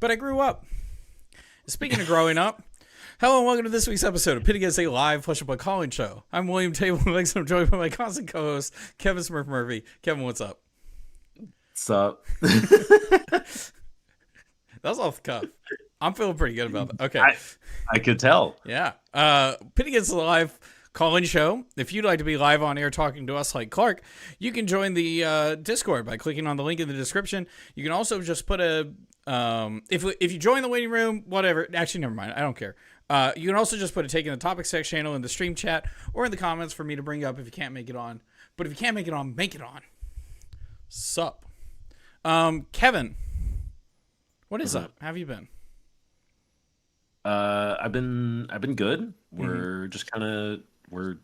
but I grew up. Speaking of growing up, hello and welcome to this week's episode of Pit Against a Live Push Up a Calling Show. I'm William Table Legs, and I'm joined by my constant co-host, Kevin Smurph Murphy. Kevin, what's up? What's up? That was off the cuff. I'm feeling pretty good about that. Okay. I could tell. Yeah. Pit Against a Live Calling Show. If you'd like to be live on air talking to us like Clark, you can join the Discord by clicking on the link in the description. You can also just put a if you join the waiting room, whatever. Actually, never mind. I don't care. You can also just put a take in the topic section channel in the stream chat or in the comments for me to bring up if you can't make it on. But if you can't make it on, make it on. Sup. Kevin, what is up? How have you been? I've been good. We're just we're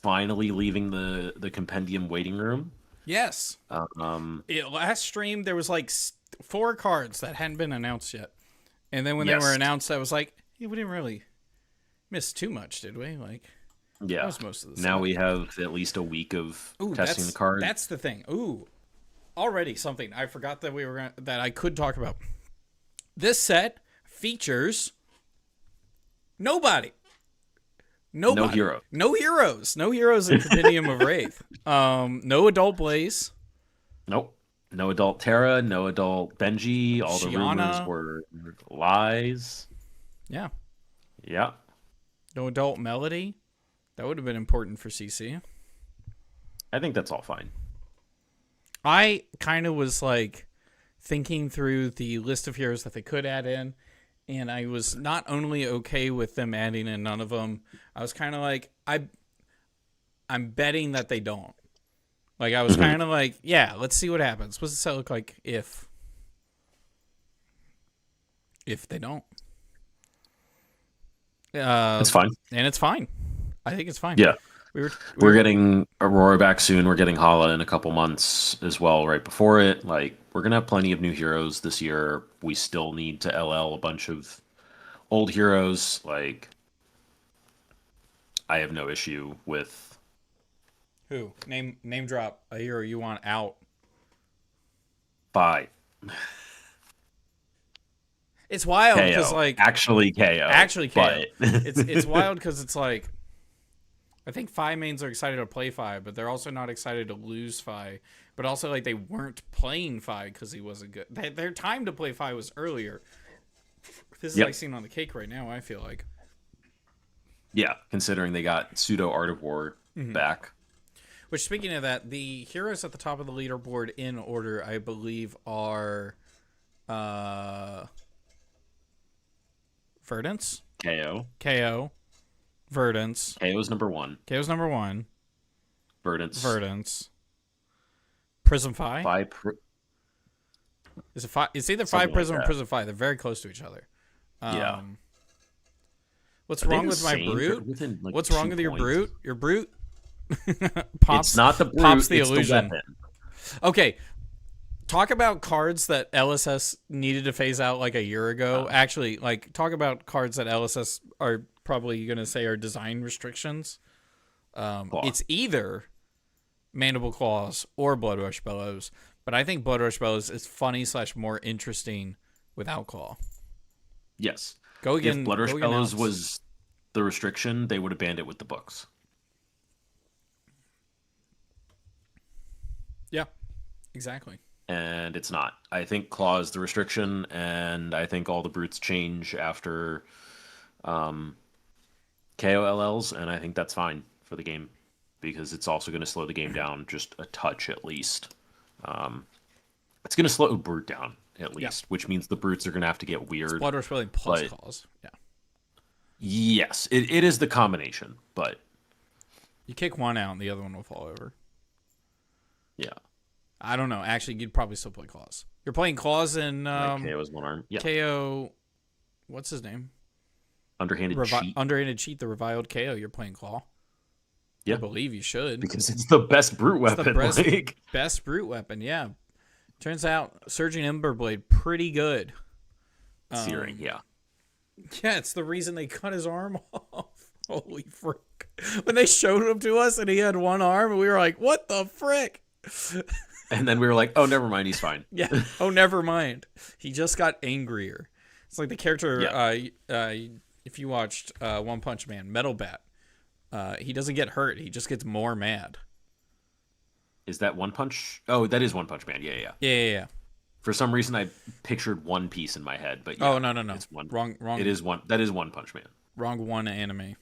finally leaving the compendium waiting room. Yes. Last stream there was like 4 cards that hadn't been announced yet, and then when they were announced, I was like, yeah, we didn't really miss too much, did we? Like, yeah, that was most of the now stuff. we have at least a week of testing the card. That's the thing. Already something I forgot that that I could talk about. This set features nobody. No hero. No heroes. No heroes in Compendium of Wraith. No adult Blaze. Nope. No adult Terra. No adult Benji. All the Shiana. rumors were lies. Yeah. Yeah. No adult Melody. That would have been important for CC. I think that's all fine. I kind of was like thinking through the list of heroes that they could add in, and I was not only okay with them adding in none of them, I was kind of like, I'm betting that they don't. Like, I was kind of like, yeah, let's see what happens. What's the set look like if they don't? It's fine. And it's fine. I think it's fine. Yeah. We're getting Aurora back soon. We're getting Hala in a couple months as well, right before it. Like, we're going to have plenty of new heroes this year. We still need to LL a bunch of old heroes. Like, I have no issue with... Who? Name drop a hero you want out. Bye. It's wild because, like... Actually KO. But... it's wild because it's like... I think Fi mains are excited to play Fi, but they're also not excited to lose Fi. But also, like, they weren't playing Fi because he wasn't good. Their time to play Fi was earlier. This is like seen on the cake right now, I feel like. Yeah, considering they got pseudo Art of War back. Which, speaking of that, the heroes at the top of the leaderboard in order, I believe, are Verdance. KO. Verdance. KO's number 1. Verdance. Prism Fi. Is it 5? It's either 5 Prism or Prism Fi. They're very close to each other. Yeah. What's wrong with my Brute? Like, what's wrong with your Brute? Your Brute it's not the Brute, pops the it's illusion. the weapon. Okay. Talk about cards that LSS needed to phase out like a year ago. Actually, like, talk about cards that LSS are probably going to say are design restrictions. It's either Mandible Claws or Blood Rush Bellows, but I think Blood Rush Bellows is funny / more interesting without Claw. Yes. If Blood Rush Bellows was the restriction, they would have banned it with the books. Yeah, exactly. And it's not. I think Claw is the restriction, and I think all the brutes change after KOLLs, and I think that's fine for the game because it's also going to slow the game down just a touch at least. It's going to slow Brute down at least, which means the brutes are going to have to get weird. It's Blood Rush Bellows plus Claws. Yeah. Yes, it is the combination, but you kick one out and the other one will fall over. Yeah. I don't know. Actually, you'd probably still play Claws. You're playing Claws in KO is one arm. Yeah. KO. What's his name? Underhanded Cheat. Underhanded Cheat, the reviled KO. You're playing Claw. Yeah. I believe you should. Because it's the best brute weapon. It's the best brute weapon, yeah. Turns out Surging Emberblade, pretty good. Searing, yeah. Yeah, it's the reason they cut his arm off. Holy frick. When they showed him to us and he had one arm, we were like, what the frick? And then we were like, oh, never mind, he's fine. Yeah. Oh, never mind. He just got angrier. It's like the character. If you watched One Punch Man, Metal Bat, he doesn't get hurt. He just gets more mad. Is that One Punch? Oh, that is One Punch Man. Yeah. Yeah. For some reason, I pictured One Piece in my head, but yeah. Oh no. It's one. Wrong. It is one. That is One Punch Man. Wrong one anime.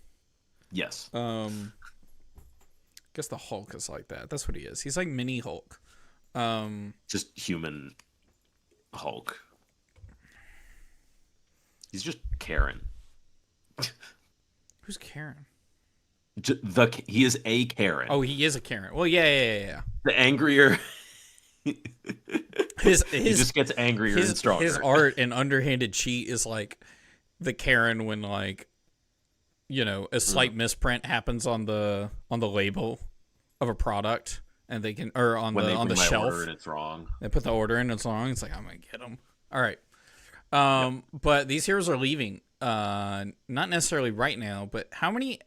Yes. I guess the Hulk is like that. That's what he is. He's like mini Hulk. Just human Hulk. He's just Karen. Who's Karen? He is a Karen. Oh, he is a Karen. Well, yeah. The angrier. He just gets angrier and stronger. His art and underhanded cheat is like the Karen when like, you know, a slight misprint happens on the label of a product, and they can on the shelf and it's wrong. They put the order in, it's wrong. It's like, I'm gonna get them. All right. But these heroes are leaving. Not necessarily right now, but how many?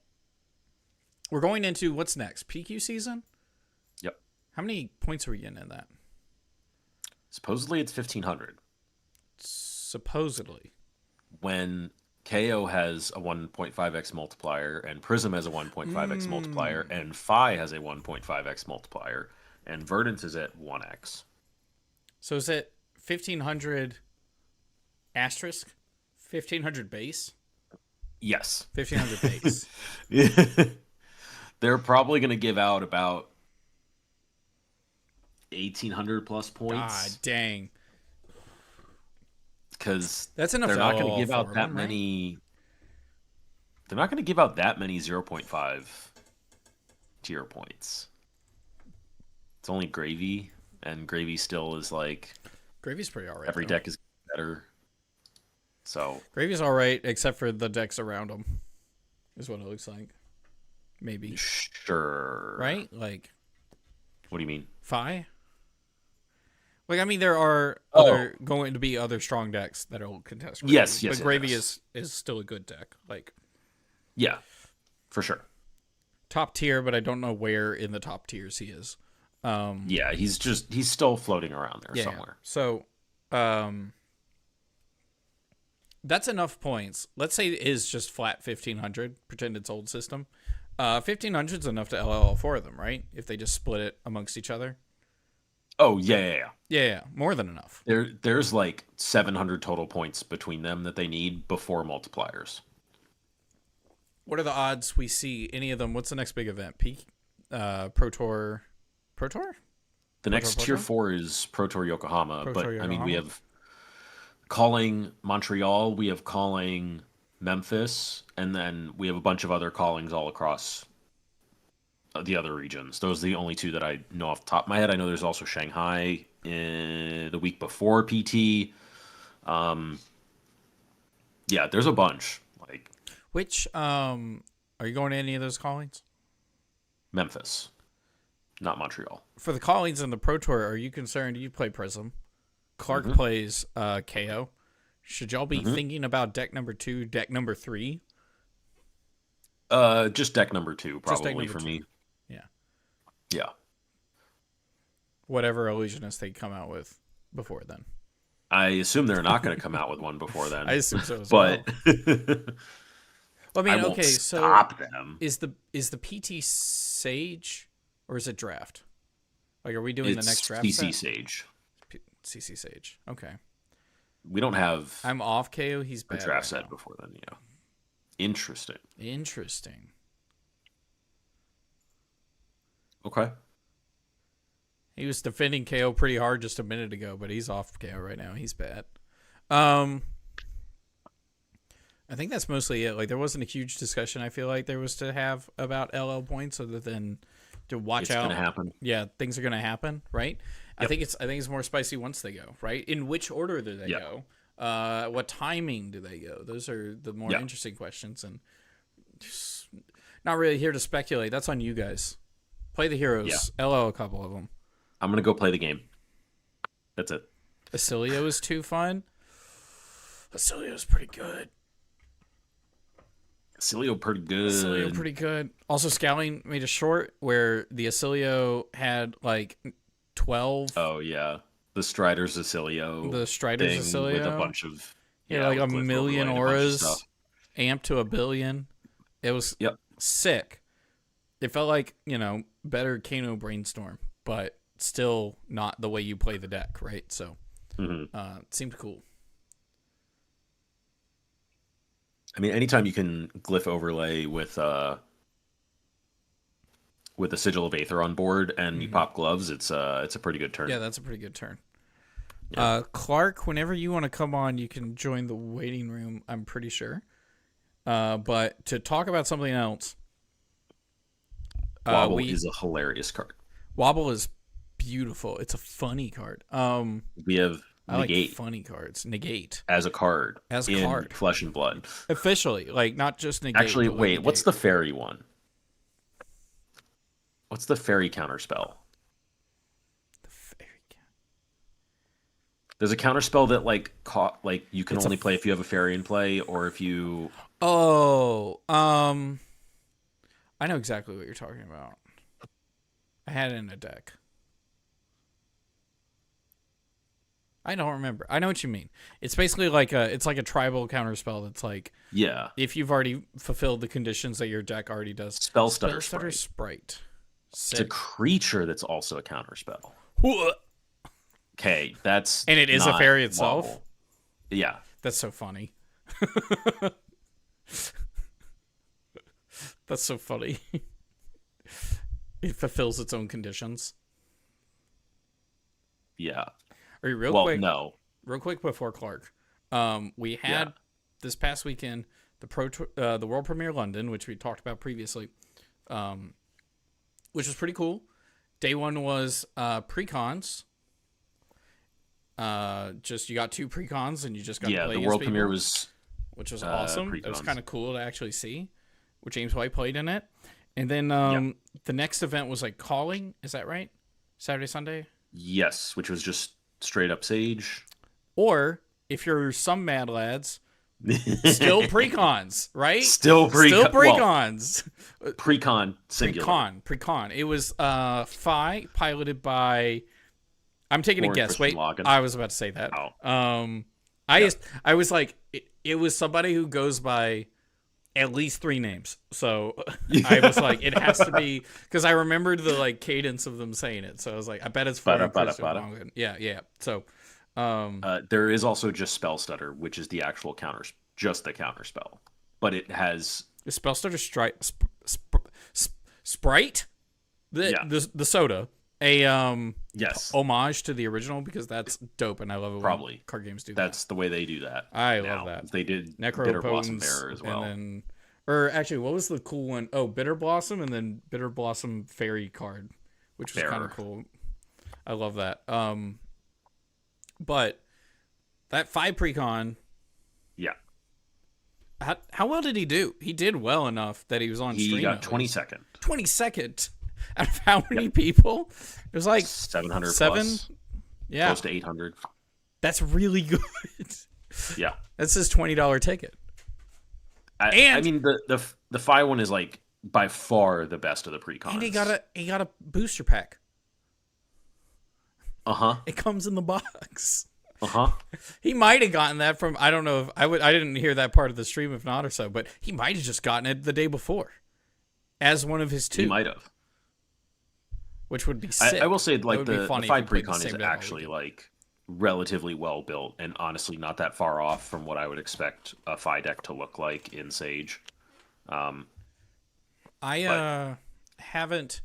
We're going into what's next? PQ season. Yep. How many points are we getting in that? Supposedly it's 1,500. Supposedly. When KO has a 1.5x multiplier, and Prism has a 1.5x multiplier, and Phi has a 1.5x multiplier, and Verdant is at 1x. So is it 1,500 asterisk? 1,500 base? Yes. 1,500 base. They're probably going to give out about 1,800 plus points. God dang. Because that's enough. They're not going to give out that many. They're not going to give out that many 0.5 tier points. It's only Gravy, and Gravy still is like. Gravy's pretty alright. Every deck is better. So Gravy's alright, except for the decks around him. Is what it looks like. Maybe. Sure. Right? Like. What do you mean? Phi? Like, I mean, there are going to be other strong decks that will contest Gravy. Yes. But Gravy is still a good deck. Like. Yeah. For sure. Top tier, but I don't know where in the top tiers he is. Yeah, he's still floating around there somewhere. So, that's enough points. Let's say it is just flat 1,500. Pretend it's old system. 1,500 is enough to LL all four of them, right? If they just split it amongst each other. Oh yeah. Yeah, more than enough. There's like 700 total points between them that they need before multipliers. What are the odds we see any of them? What's the next big event? Peak, Pro Tour. Pro Tour? The next tier 4 is Pro Tour Yokohama, Yokohama. I mean, we have calling Montreal, we have calling Memphis, and then we have a bunch of other callings all across the other regions. Those are the only two that I know off the top of my head. I know there's also Shanghai in the week before PT. Yeah, there's a bunch. Like, which are you going to any of those callings? Memphis, not Montreal. For the callings and the Pro Tour, are you concerned? You play Prism. Clark plays KO. Should y'all be thinking about deck number 2, deck number 3? Just deck number 2, probably for me. Yeah. Whatever illusionist they come out with before then. I assume they're not going to come out with one before then. I assume so as well. I mean, won't okay, so stop them. Is the PT Sage or is it draft? Like, are we doing the next draft? CC Sage. CC Sage. Okay. We don't have. I'm off KO. He's bad. A draft right set now. before then. Yeah. Interesting. Okay. He was defending KO pretty hard just a minute ago, but he's off KO right now. He's bad. I think that's mostly it. Like, there wasn't a huge discussion I feel like there was to have about LL points other than to watch out. It's gonna happen. Yeah, things are gonna happen, right? Yep. I think it's more spicy once they go, right? In which order do they go? What timing do they go? Those are the more interesting questions, and just not really here to speculate. That's on you guys. Play the heroes. LL a couple of them. I'm gonna go play the game. That's it. Acilio is too fun. Acilio is pretty good. Acilio pretty good. Also, Scouting made a short where the Acilio had like 12. Oh yeah, the Strider Cecilio. The Strider thing Cecilio with a bunch of like a with Glyph million overlay and a bunch of auras, stuff. amped to a billion. It was Yep. sick. It felt like, better Kano Brainstorm, but still not the way you play the deck, right? So, it seemed cool. I mean, anytime you can Glyph overlay with a Sigil of Aether on board and you pop gloves, it's a pretty good turn. Yeah, that's a pretty good turn. Yeah. Clark, whenever you want to come on, you can join the waiting room, I'm pretty sure. But to talk about something else, Wobble is a hilarious card. Wobble is beautiful. It's a funny card. We have Negate. I like funny cards. Negate as a card. In Flesh and Blood. Officially, like not just Negate. Actually, wait, negate. What's the fairy one? What's the fairy counterspell? There's a counterspell that you can only play if you have a fairy in play or if you. Oh, I know exactly what you're talking about. I had it in a deck. I don't remember. I know what you mean. It's basically like a tribal counterspell that's like, yeah, if you've already fulfilled the conditions that your deck already does. Spell Stutter Sprite. It's a creature that's also a counterspell. Okay, that's and it is a fairy itself. Wobble. Yeah, that's so funny. That's so funny. It fulfills its own conditions. Yeah. Real quick before Clark, we had this past weekend the World Premiere London, which we talked about previously, which was pretty cool. Day one was pre-cons. Just you got 2 pre-cons and you just got to play the World Premiere was, which was awesome. pre-cons. It was kind of cool to actually see, with James White played in it. And then the next event was like Calling. Is that right? Saturday, Sunday. Yes, which was just straight up Sage. Or if you're some mad lads, still pre-cons, right? Still pre-cons. Well, pre-con singular. Pre-con. It was Phi piloted by. I'm taking a guess. Wait, Logan. I was about to say that. Oh. I was like, it was somebody who goes by at least 3 names. So I was like, it has to be, because I remembered the like cadence of them saying it. So I was like, I bet it's Logan. Yeah. So there is also just Spell Stutter, which is the actual just the counter spell, but it has the Spell Stutter Sprite, the soda. Yes, homage to the original, because that's dope and I love it when card games do that. That's the way they do that. I love that. They did Bitter Blossom Bearer as well. And then, actually, what was the cool one? Oh, Bitter Blossom, and then Bitter Blossom Fairy card, which was kind of cool. I love that. But that 5 precon. Yeah. How well did he do? He did well enough that he was on stream. He got 22nd. 22nd. Out of how many people? It was like 700 plus. Yeah. Close to 800. That's really good. Yeah. That's his $20 ticket. I mean, the Phi one is like by far the best of the pre-cons. And he got a booster pack. Uh-huh. It comes in the box. Uh-huh. He might have gotten that from, I don't know if I didn't hear that part of the stream, if not or so, but he might have just gotten it the day before as one of his 2. He might have. Which would be sick. I will say, like, the Phi precon is same actually like relatively well built and honestly not that far off from what I would expect a Phi deck to look like in Sage. I haven't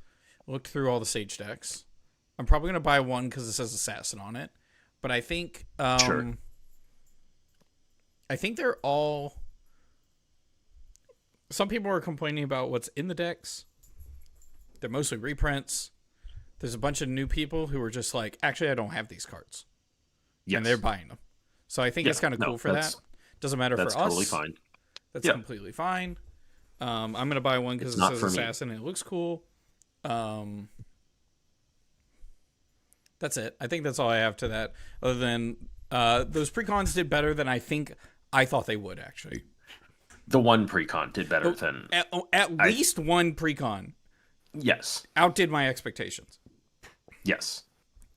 looked through all the Sage decks. I'm probably gonna buy one because it says Assassin on it, but I think sure. I think they're all. Some people are complaining about what's in the decks. They're mostly reprints. There's a bunch of new people who are just like, actually, I don't have these cards. Yes. And they're buying them. So I think it's kind of cool for that. Doesn't matter for us. That's totally fine. That's completely fine. I'm going to buy one because it says Assassin and it looks cool. That's it. I think that's all I have to that. Other than those precons did better than I thought they would, actually. The one precon did better than... At least one precon. Yes. Outdid my expectations. Yes.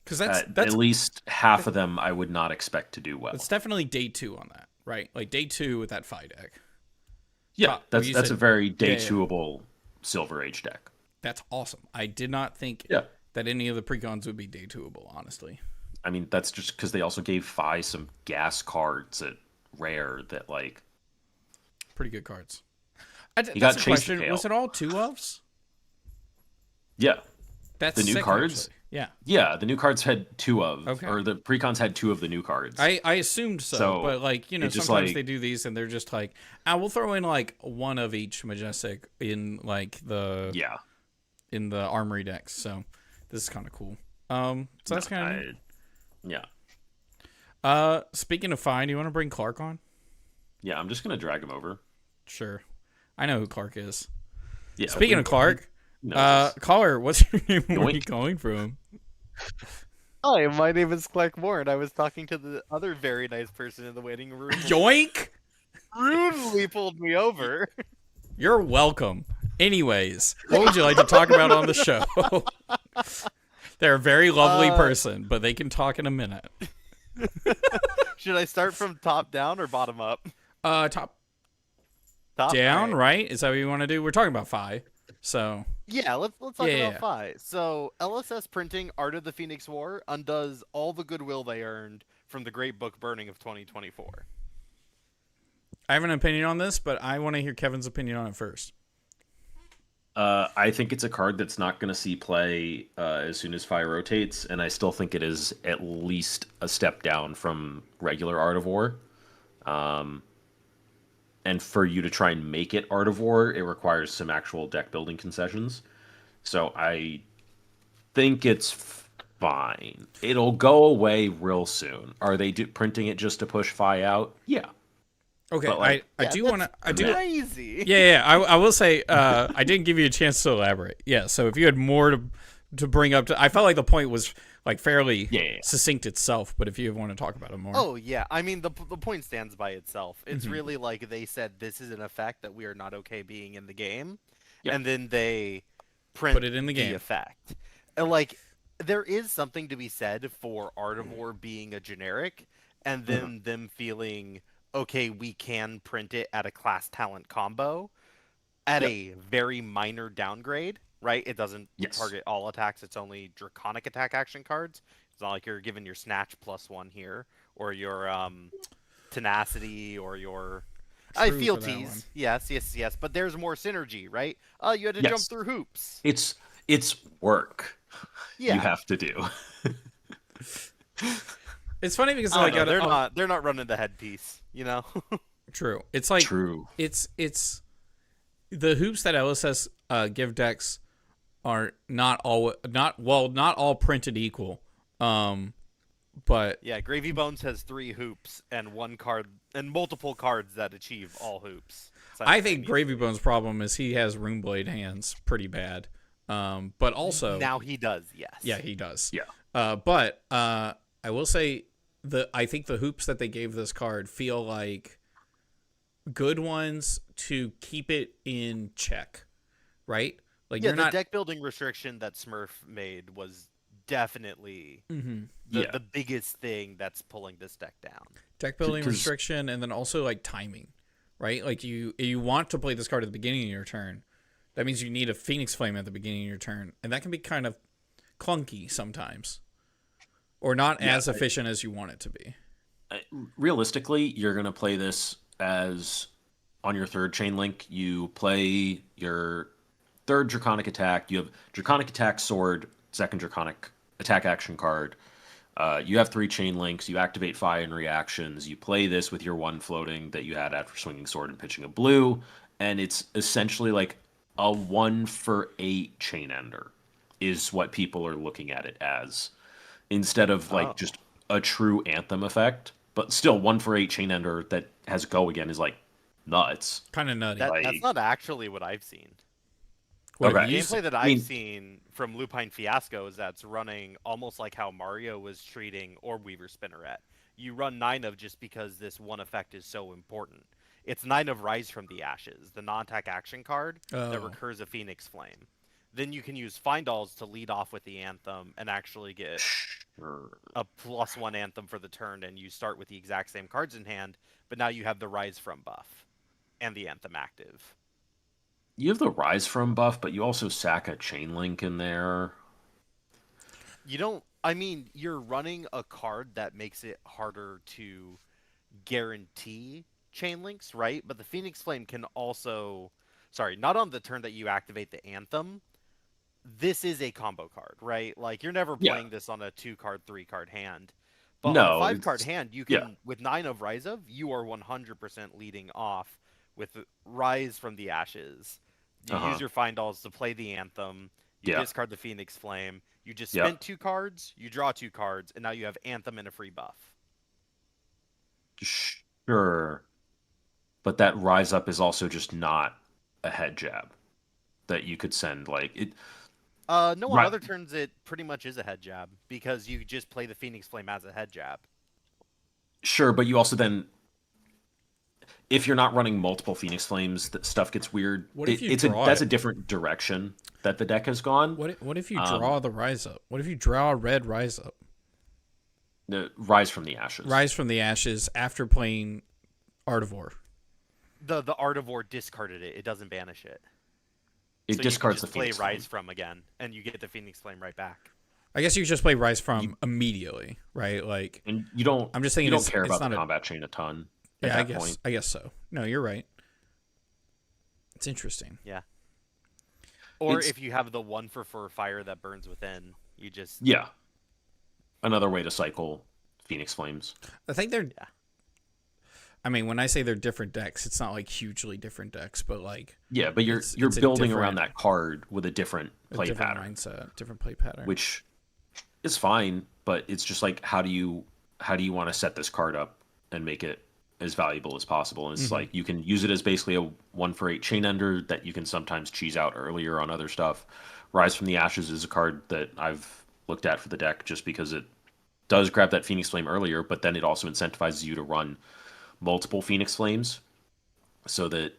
Because at least half of them I would not expect to do well. It's definitely day 2 on that, right? Like day 2 with that Phi deck. Yeah, that's a very day 2-able Silver Age deck. That's awesome. I did not think that any of the precons would be day 2-able, honestly. I mean, that's just because they also gave Phi some gas cards at rare that, like... Pretty good cards. You got Chase the Tail. Was it all 2-ofs? Yeah. That's the new sick, cards. Actually. Yeah. Yeah, the new cards had 2 of, or the precons had 2 of the new cards. I assumed so, but like, you know, sometimes they do these and they're just like, we'll throw in like 1 of each Majestic in like in the Armory decks. So this is kind of cool. So that's kind of speaking of Phi, do you want to bring Clark on? Yeah, I'm just gonna drag him over. Sure, I know who Clark is. Yeah. Speaking of Clark. Caller, what's your name? Where are you calling from? Hi, my name is Clark Moore, and I was talking to the other very nice person in the waiting room. Yoink! Rudely pulled me over. You're welcome. Anyways, what would you like to talk about on the show? They're a very lovely person, but they can talk in a minute. Should I start from top down or bottom up? Top down, right? Is that what you want to do? We're talking about Phi, so... Yeah, let's talk about Phi. So, LSS printing Art of the Phoenix War undoes all the goodwill they earned from the Great Book Burning of 2024. I have an opinion on this, but I want to hear Kevin's opinion on it first. I think it's a card that's not going to see play as soon as Phi rotates, and I still think it is at least a step down from regular Art of War. And for you to try and make it Art of War, it requires some actual deck building concessions. So I think it's fine. It'll go away real soon. Are they printing it just to push Phi out? Yeah. Okay, like, I do want to... I do crazy. Yeah. I will say I didn't give you a chance to elaborate. Yeah, so if you had more to bring up... I felt like the point was like fairly succinct itself, but if you want to talk about it more... Oh, yeah. I mean, the point stands by itself. It's really like they said this is an effect that we are not okay being in the game, and then they put it in the game. Effect. And, like, there is something to be said for Art of War being a generic, and then them feeling, okay, we can print it at a class talent combo at a very minor downgrade. Right? It doesn't target all attacks. It's only draconic attack action cards. It's not like you're given your Snatch +1 here, or your Tenacity, or your Fealties. Yes. But there's more synergy, right? You had to jump through hoops. It's work. You have to do. It's funny because they're not running the headpiece, you know. True. It's like It's the hoops that LSS give decks are not all printed equal. But yeah, Gravy Bones has 3 hoops and 1 card and multiple cards that achieve all hoops. I think Gravy Bones' problem is he has Runeblade hands pretty bad. But also now he does, yes. Yeah, he does. Yeah. But I will say I think the hoops that they gave this card feel like good ones to keep it in check, right? Like the deck building restriction that Smurph made was definitely the biggest thing that's pulling this deck down. Deck building restriction, and then also like timing, right? Like you want to play this card at the beginning of your turn. That means you need a Phoenix Flame at the beginning of your turn, and that can be kind of clunky sometimes, or not as efficient as you want it to be. Realistically, you're going to play this as on your 3rd chain link. You play your 3rd Draconic attack. You have Draconic attack, sword, 2nd Draconic attack action card. You have 3 chain links. You activate Phi and reactions. You play this with your 1 floating that you had after swinging sword and pitching a blue, and it's essentially like a 1-for-8 chain ender is what people are looking at it as, instead of like just a true Anthem effect. But still, 1-for-8 chain ender that has go again is like nuts. Kind of nutty. That's not actually what I've seen. The gameplay that I've seen from Lupine Fiasco is that's running almost like how Mario was treating Orb Weaver Spinneret. You run 9 of just because this one effect is so important. It's 9 of Rise from the Ashes, the non-attack action card that recurs a Phoenix Flame. Then you can use Findalls to lead off with the Anthem and actually get a +1 Anthem for the turn, and you start with the exact same cards in hand, but now you have the Rise From buff and the Anthem active. You have the Rise From buff, but you also sack a Chain Link in there. You don't. I mean, you're running a card that makes it harder to guarantee chain links, right? But the Phoenix Flame can also, sorry, not on the turn that you activate the Anthem. This is a combo card, right? Like you're never Yeah. playing this on a 2-card, 3-card hand. But on a No, 5-card hand, you can yeah. with 9 of Rise of, you are 100% leading off with Rise from the Ashes. You use your Find Alls to play the Anthem. You Yeah. discard the Phoenix Flame. You just Yep. spent 2 cards. You draw 2 cards, and now you have Anthem and a free buff. Sure. But that Rise Up is also just not a head jab that you could send. Like it. No, on other turns it pretty much is a head jab because you just play the Phoenix Flame as a head jab. Sure, but you also then, if you're not running multiple Phoenix Flames, that stuff gets weird. What if you it's draw that's it? a different direction that the deck has gone. What if you draw the Rise Up? What if you draw a red Rise Up? The Rise from the Ashes. Rise from the Ashes after playing Artivore. The Artivore discarded it. It doesn't banish it. It So discards you the can just play Phoenix Rise Flame. from again, and you get the Phoenix Flame right back. I guess you just play Rise from immediately, right? Like, And you don't. I'm just thinking you don't it's- care it's about not the a- combat chain a ton. yeah, At that point. I guess so. No, you're right. It's interesting. Yeah. Or It's- if you have the 1/4 fire that burns within, you just Yeah. Another way to cycle Phoenix Flames. I think they're. Yeah. I mean, when I say they're different decks, it's not like hugely different decks, but like Yeah, but you're It's a building around different- that card with a different a play different pattern, mindset, different play pattern. which is fine. But it's just like how do you want to set this card up and make it as valuable as possible? And it's like you can use it as basically a 1-for-8 chain ender that you can sometimes cheese out earlier on other stuff. Rise from the Ashes is a card that I've looked at for the deck just because it does grab that Phoenix Flame earlier, but then it also incentivizes you to run multiple Phoenix Flames so that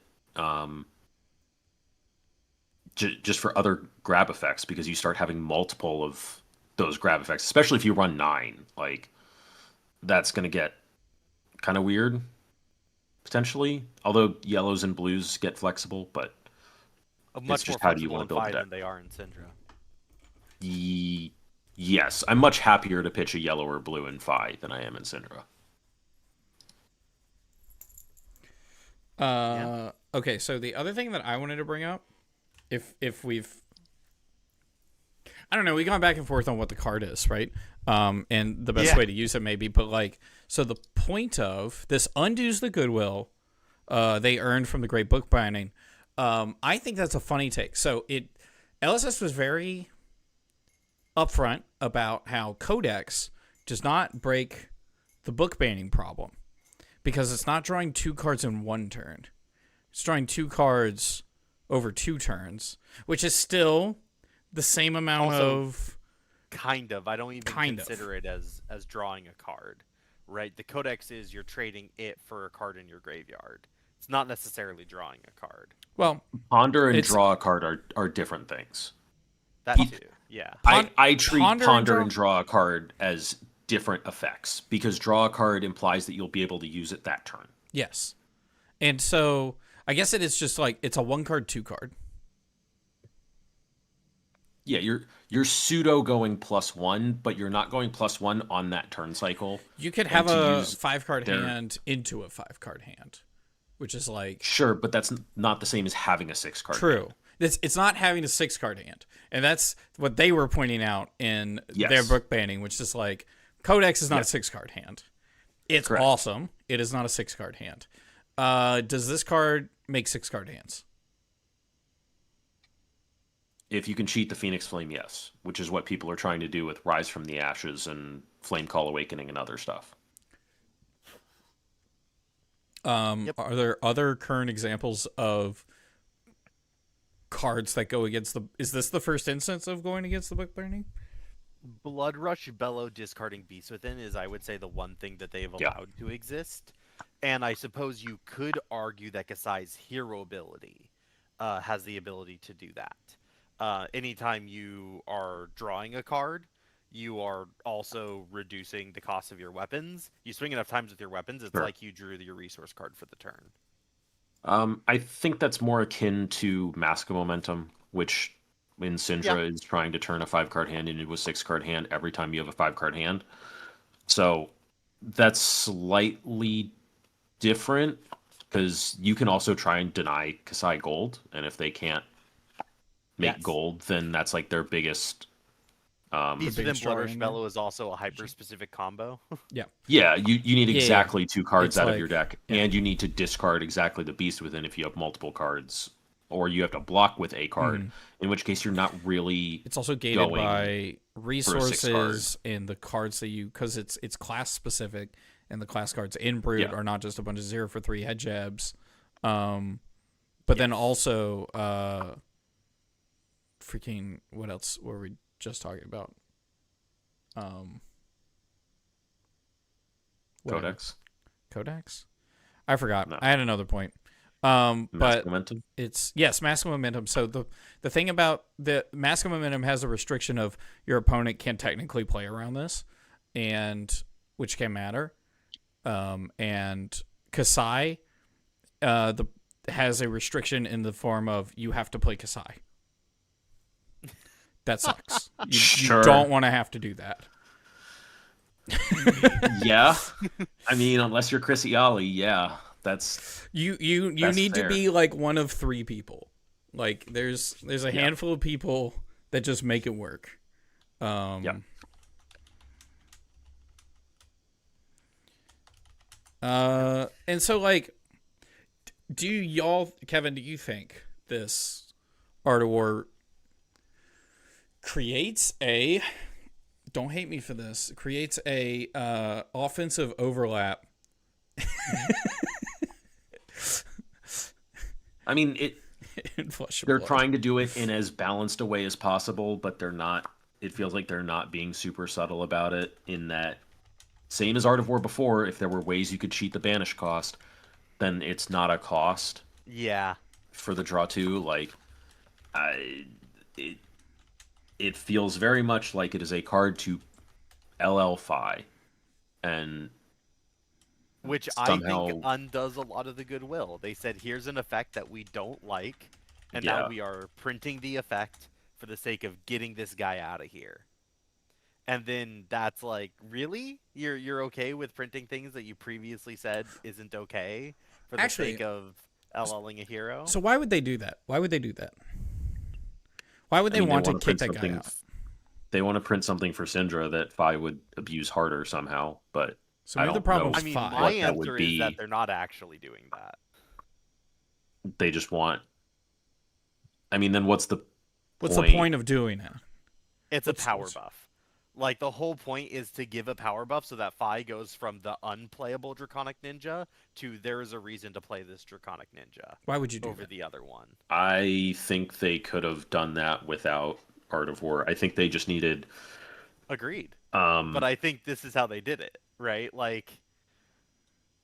just for other grab effects, because you start having multiple of those grab effects, especially if you run 9. Like that's going to get kind of weird potentially, although yellows and blues get flexible, but much just more how do you flexible wanna in build the 5 deck. than they are in Syndra. yes, I'm much happier to pitch a yellow or blue in Phi than I am in Syndra. Okay, so the other thing that I wanted to bring up, if we've, I don't know, we've gone back and forth on what the card is, right? And the best way to use it maybe, but like, so the point of this undoes the goodwill they earned from the Great Book Binding. I think that's a funny take. So LSS was very upfront about how Codex does not break the book banning problem because it's not drawing 2 cards in 1 turn. It's drawing 2 cards over 2 turns, which is still the same amount of... Kind of. I don't even consider it as drawing a card, right? The Codex is you're trading it for a card in your graveyard. It's not necessarily drawing a card. Well, Ponder and draw a card are different things. That too, yeah. I treat Ponder Ponder and and draw a card as different effects because draw a card implies that you'll be able to use it that turn. yes. And so I guess it is just like it's a 1-card, 2-card. Yeah, you're pseudo going +1, but you're not going +1 on that turn cycle. You could have a use 5-card hand into a 5-card hand, which is like... Sure, but that's not the same as having a 6-card. True. It's not having a 6-card hand. And that's what they were pointing out in their book banning, which is like, Codex is not a 6-card hand. It's Correct. awesome. It is not a 6-card hand. Does this card make 6-card hands? If you can cheat the Phoenix Flame, yes, which is what people are trying to do with Rise from the Ashes and Flame Call Awakening and other stuff. Are there other current examples of cards that go against the... Is this the first instance of going against the book banning? Blood Rush Bellow discarding Beast Within is, I would say, the one thing that they've allowed to exist. And I suppose you could argue that Kasai's hero ability has the ability to do that. Anytime you are drawing a card, you are also reducing the cost of your weapons. You swing enough times with your weapons, it's Sure. like you drew your resource card for the turn. I think that's more akin to Mask of Momentum, which in Syndra is trying to turn a 5-card hand into a 6-card hand every time you have a 5-card hand. So that's slightly different because you can also try and deny Kasai gold, and if they can't make gold, then that's like their biggest. Beast Within biggest Blood draw Rush in Fellow is also a hyper-specific combo. Yeah. Yeah, you need exactly 2 cards It's out like- of your deck, and you need to discard exactly the Beast Within if you have multiple cards, or you have to block with a card, in which case you're not really. It's also gated going by for a 6-card. resources and the cards that you, because it's class specific, and the class cards in Brood are not just a bunch of 0 for 3 head jabs, but then also freaking what else were we just talking about? Whatever. Codex? I forgot. No. I had another point. Mask But Momentum. it's Mask of Momentum. So the thing about the Mask of Momentum has a restriction of your opponent can technically play around this, and which can matter. And Kasai has a restriction in the form of you have to play Kasai. That sucks. You Sure. don't want to have to do that. Yeah, I mean, unless you're Chris Iali, yeah, that's You That's need fair. to be like one of 3 people. Like there's a handful of people that just make it work. yeah. And so like, do y'all, Kevin? Do you think this Art of War creates a? Don't hate me for this. Creates a offensive overlap. I mean, in Flesh and they're Blood. trying to do it in as balanced a way as possible, but they're not. It feels like they're not being super subtle about it. In that, same as Art of War before, if there were ways you could cheat the banish cost, then it's not a cost Yeah. for the draw 2. Like, it feels very much like it is a card to LL-Fi, and Which somehow- I think undoes a lot of the goodwill. They said, here's an effect that we don't like, and Yeah. now we are printing the effect for the sake of getting this guy out of here. And then that's like, really? You're okay with printing things that you previously said isn't okay for the Actually- sake of LLing a hero? So why would they do that? Why would they do that? Why would they I mean, want to wanna kick print that guy something- out? They want to print something for Syndra that Fi would abuse harder somehow, but So I maybe the don't problem know. is I mean, 5. my what that would answer is that be. they're not actually doing that. they just want. I mean, then what's the What's the point of doing it? It's a What's- power what's- buff. Like, the whole point is to give a power buff so that Fi goes from the unplayable Draconic Ninja to there is a reason to play this Draconic Ninja Why would you do over that? the other one. I think they could have done that without Art of War. I think they just needed. Agreed. Um, But I think this is how they did it, right? Like,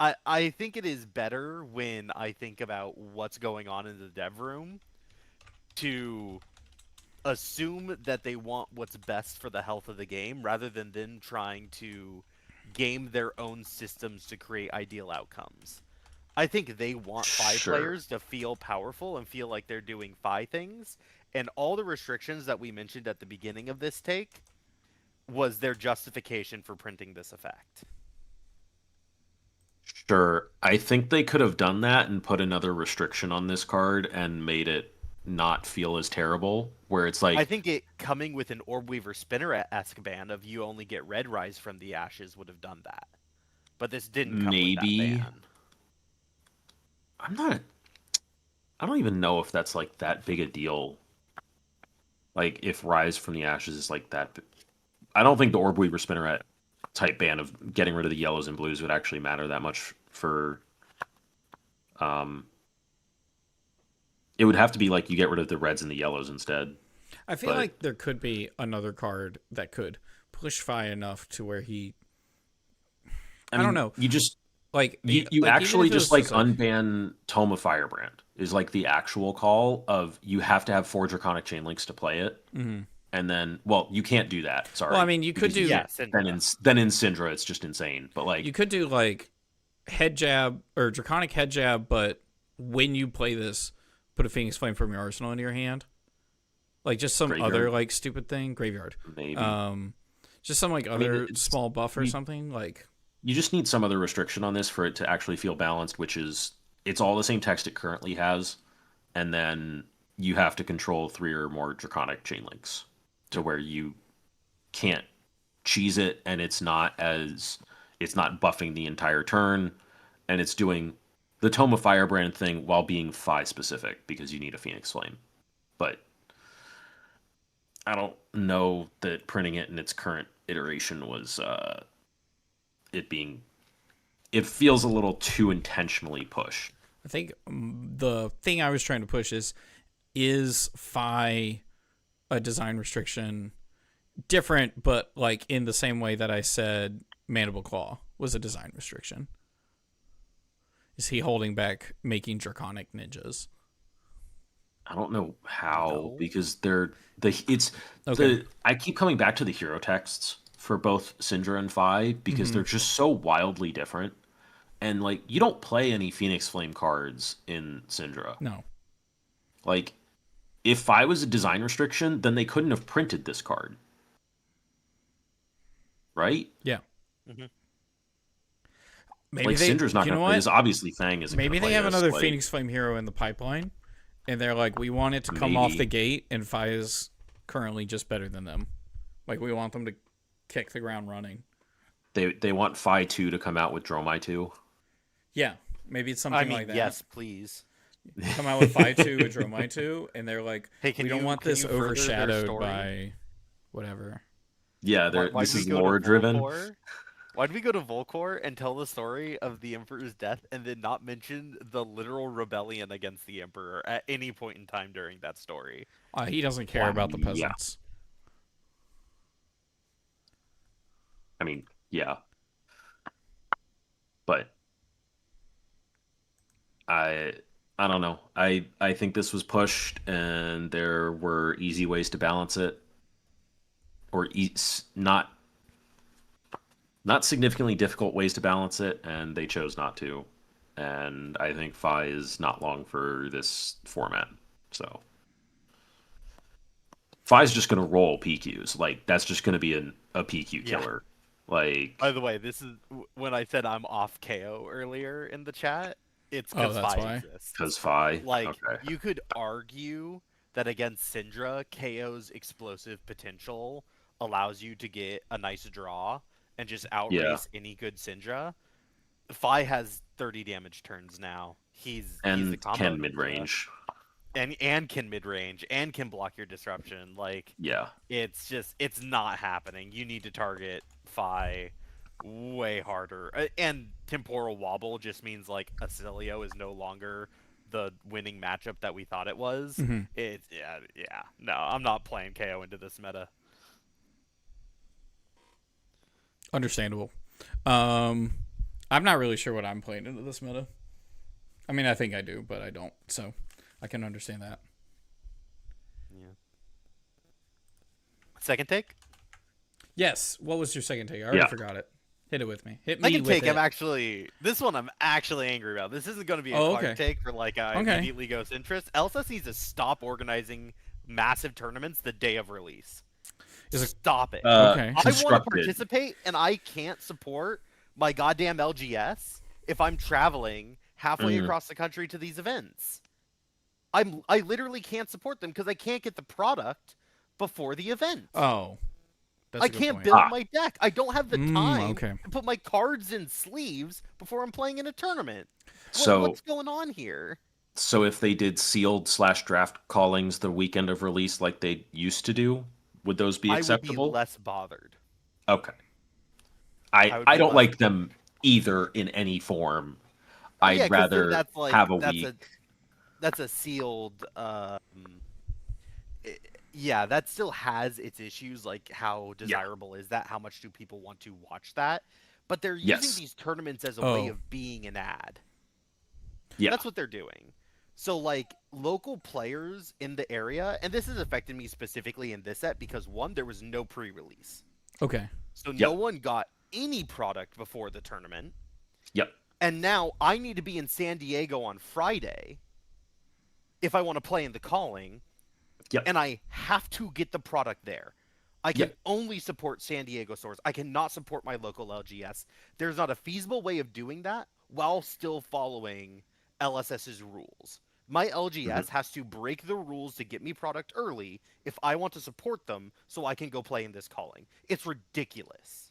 I think it is better when I think about what's going on in the dev room to assume that they want what's best for the health of the game rather than them trying to game their own systems to create ideal outcomes. I think they want Fi Sure. players to feel powerful and feel like they're doing Fi things, and all the restrictions that we mentioned at the beginning of this take was their justification for printing this effect. Sure. I think they could have done that and put another restriction on this card and made it not feel as terrible. Where it's like, I think it coming with an Orb Weaver Spinner-esque ban of you only get Red Rise from the Ashes would have done that. But this didn't come Maybe. with that ban. I don't even know if that's like that big a deal. Like if Rise from the Ashes is like that. I don't think the Orb Weaver Spinneret type ban of getting rid of the yellows and blues would actually matter that much for. It would have to be like you get rid of the reds and the yellows instead. I feel but- like there could be another card that could push Fi enough to where he I don't know. You just like you like, even actually if it just was like unban Toma Firebrand is like the actual call of you have to have 4 Draconic Chain Links to play it, Mhm. and then you can't do that. Sorry. Well, I mean, you could do then in Syndra it's just insane. But like you could do like head jab or draconic head jab, but when you play this, put a Phoenix Flame from your arsenal into your hand, like just some other like stupid thing. Graveyard, maybe. Just some like other small buff or something like. You just need some other restriction on this for it to actually feel balanced, which is it's all the same text it currently has, and then you have to control 3 or more draconic chain links to where you can't cheese it, and it's not buffing the entire turn, and it's doing the Tome of Firebrand thing while being Phi specific because you need a Phoenix Flame. But I don't know that printing it in its current iteration was it feels a little too intentionally pushed. I think the thing I was trying to push is Phi a design restriction different, but like in the same way that I said Mandible Claw was a design restriction? Is he holding back making draconic ninjas? I don't know how, because I keep coming back to the hero texts for both Syndra and Phi because they're just so wildly different. And like you don't play any Phoenix Flame cards in Syndra. No. Like if Phi was a design restriction, then they couldn't have printed this card. Right? Yeah. Mm-hmm. Maybe like Syndra's not going to play this. Obviously, Fang isn't. Maybe they have this, another Phoenix Flame hero in the pipeline, and they're like, we want it to come off the gate, and Phi is currently just better than them. Like we want them to kick the ground running. They want Phi 2 to come out with Dromai 2. Yeah, maybe it's something like that. Yes, please. Come out with Phi 2 and Dromai 2, and they're like, hey, we don't want this overshadowed by whatever. Yeah, this is lore driven. Why'd we go to Volcor and tell the story of the Emperor's death and then not mention the literal rebellion against the Emperor at any point in time during that story? He doesn't care about the peasants. I mean, yeah. But I don't know. I think this was pushed and there were easy ways to balance it. Or not significantly difficult ways to balance it, and they chose not to. And I think Phi is not long for this format. So Phi's just going to roll PQs. Like, that's just going to be a PQ killer. Like, by the way, this is when I said I'm off KO earlier in the chat. It's because Phi exists. Because Phi? Like, you could argue that against Syndra, KO's explosive potential allows you to get a nice draw and just outrace any good Syndra. Phi has 30 damage turns now. He's the combo can mid-range. And can mid-range and can block your disruption. Like, it's not happening. You need to target Phi way harder. And temporal wobble just means like Acilio is no longer the winning matchup that we thought it was. Mm-hmm. It's no, I'm not playing KO into this meta. Understandable. I'm not really sure what I'm playing into this meta. I mean, I think I do, but I don't. So I can understand that. Yeah. Second take? Yes. What was your second take? I already forgot it. Hit it with me. Hit me second with take, it. This one I'm actually angry about. This isn't going to be a Clark take for like I immediately goes interest. LSS needs to stop organizing massive tournaments the day of release. Stop it. Okay. I want to participate, and I can't support my goddamn LGS if I'm traveling halfway across the country to these events. I literally can't support them because I can't get the product before the event. Oh. I can't build my deck. I don't have the time to put my cards in sleeves before I'm playing in a tournament. What's going on here? So if they did sealed/draft callings the weekend of release like they used to do, would those be acceptable? I would be less bothered. Okay. I don't like them either in any form. I'd rather have a week. That's a sealed. That still has its issues, like how desirable is that? How much do people want to watch that? But they're using these tournaments as a way of being an ad. Yeah. That's what they're doing. So, like, local players in the area, and this has affected me specifically in this set because, one, there was no pre-release. Okay. So Yep. no one got any product before the tournament. Yep. And now I need to be in San Diego on Friday if I want to play in the calling. Yep. And I have to get the product there. I can Yep. only support San Diego stores. I cannot support my local LGS. There's not a feasible way of doing that while still following LSS's rules. My LGS has to break the rules to get me product early if I want to support them so I can go play in this calling. It's ridiculous.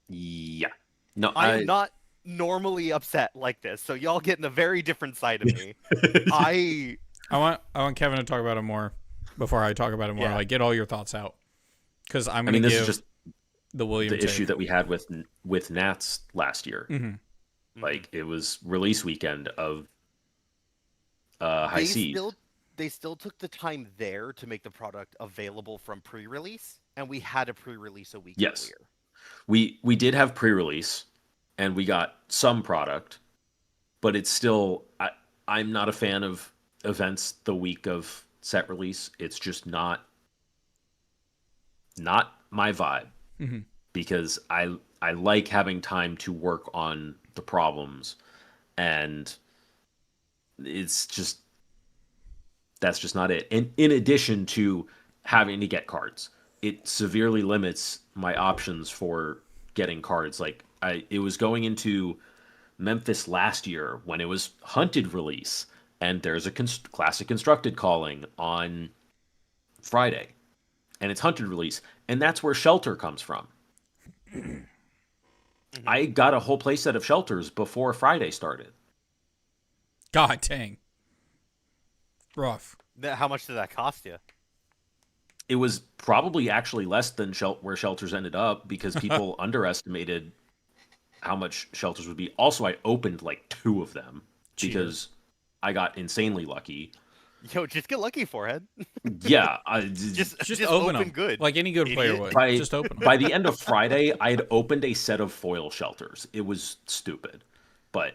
Yeah. No, I'm not normally upset like this, so y'all getting a very different side of me. I want Kevin to talk about it more before I talk about it more. Yeah. Like, get all your thoughts out, because I'm I gonna mean, this give is just the William the take. issue that we had with Nats last year. Mm-hmm. Like, it was release weekend of High Seas. They still took the time there to make the product available from pre-release, and we had a pre-release a week Yes. earlier. We did have pre-release, and we got some product, but it's still I'm not a fan of events the week of set release. It's just not my vibe, Mm-hmm. because I like having time to work on the problems, and it's just that's just not it. And in addition to having to get cards, it severely limits my options for getting cards. Like, it was going into Memphis last year when it was Hunted release, and there's a classic constructed calling on Friday, and it's Hunted release, and that's where Shelter comes from. I got a whole playset of Shelters before Friday started. God dang. Rough. How much did that cost you? It was probably actually less than where Shelters ended up, because people underestimated how much Shelters would be. Also, I opened like 2 of them because I got insanely lucky. Yo, just get lucky, forehead. Yeah, Just open them good. like any good player would. By, Just open them. by the end of Friday, I had opened a set of foil Shelters. It was stupid, but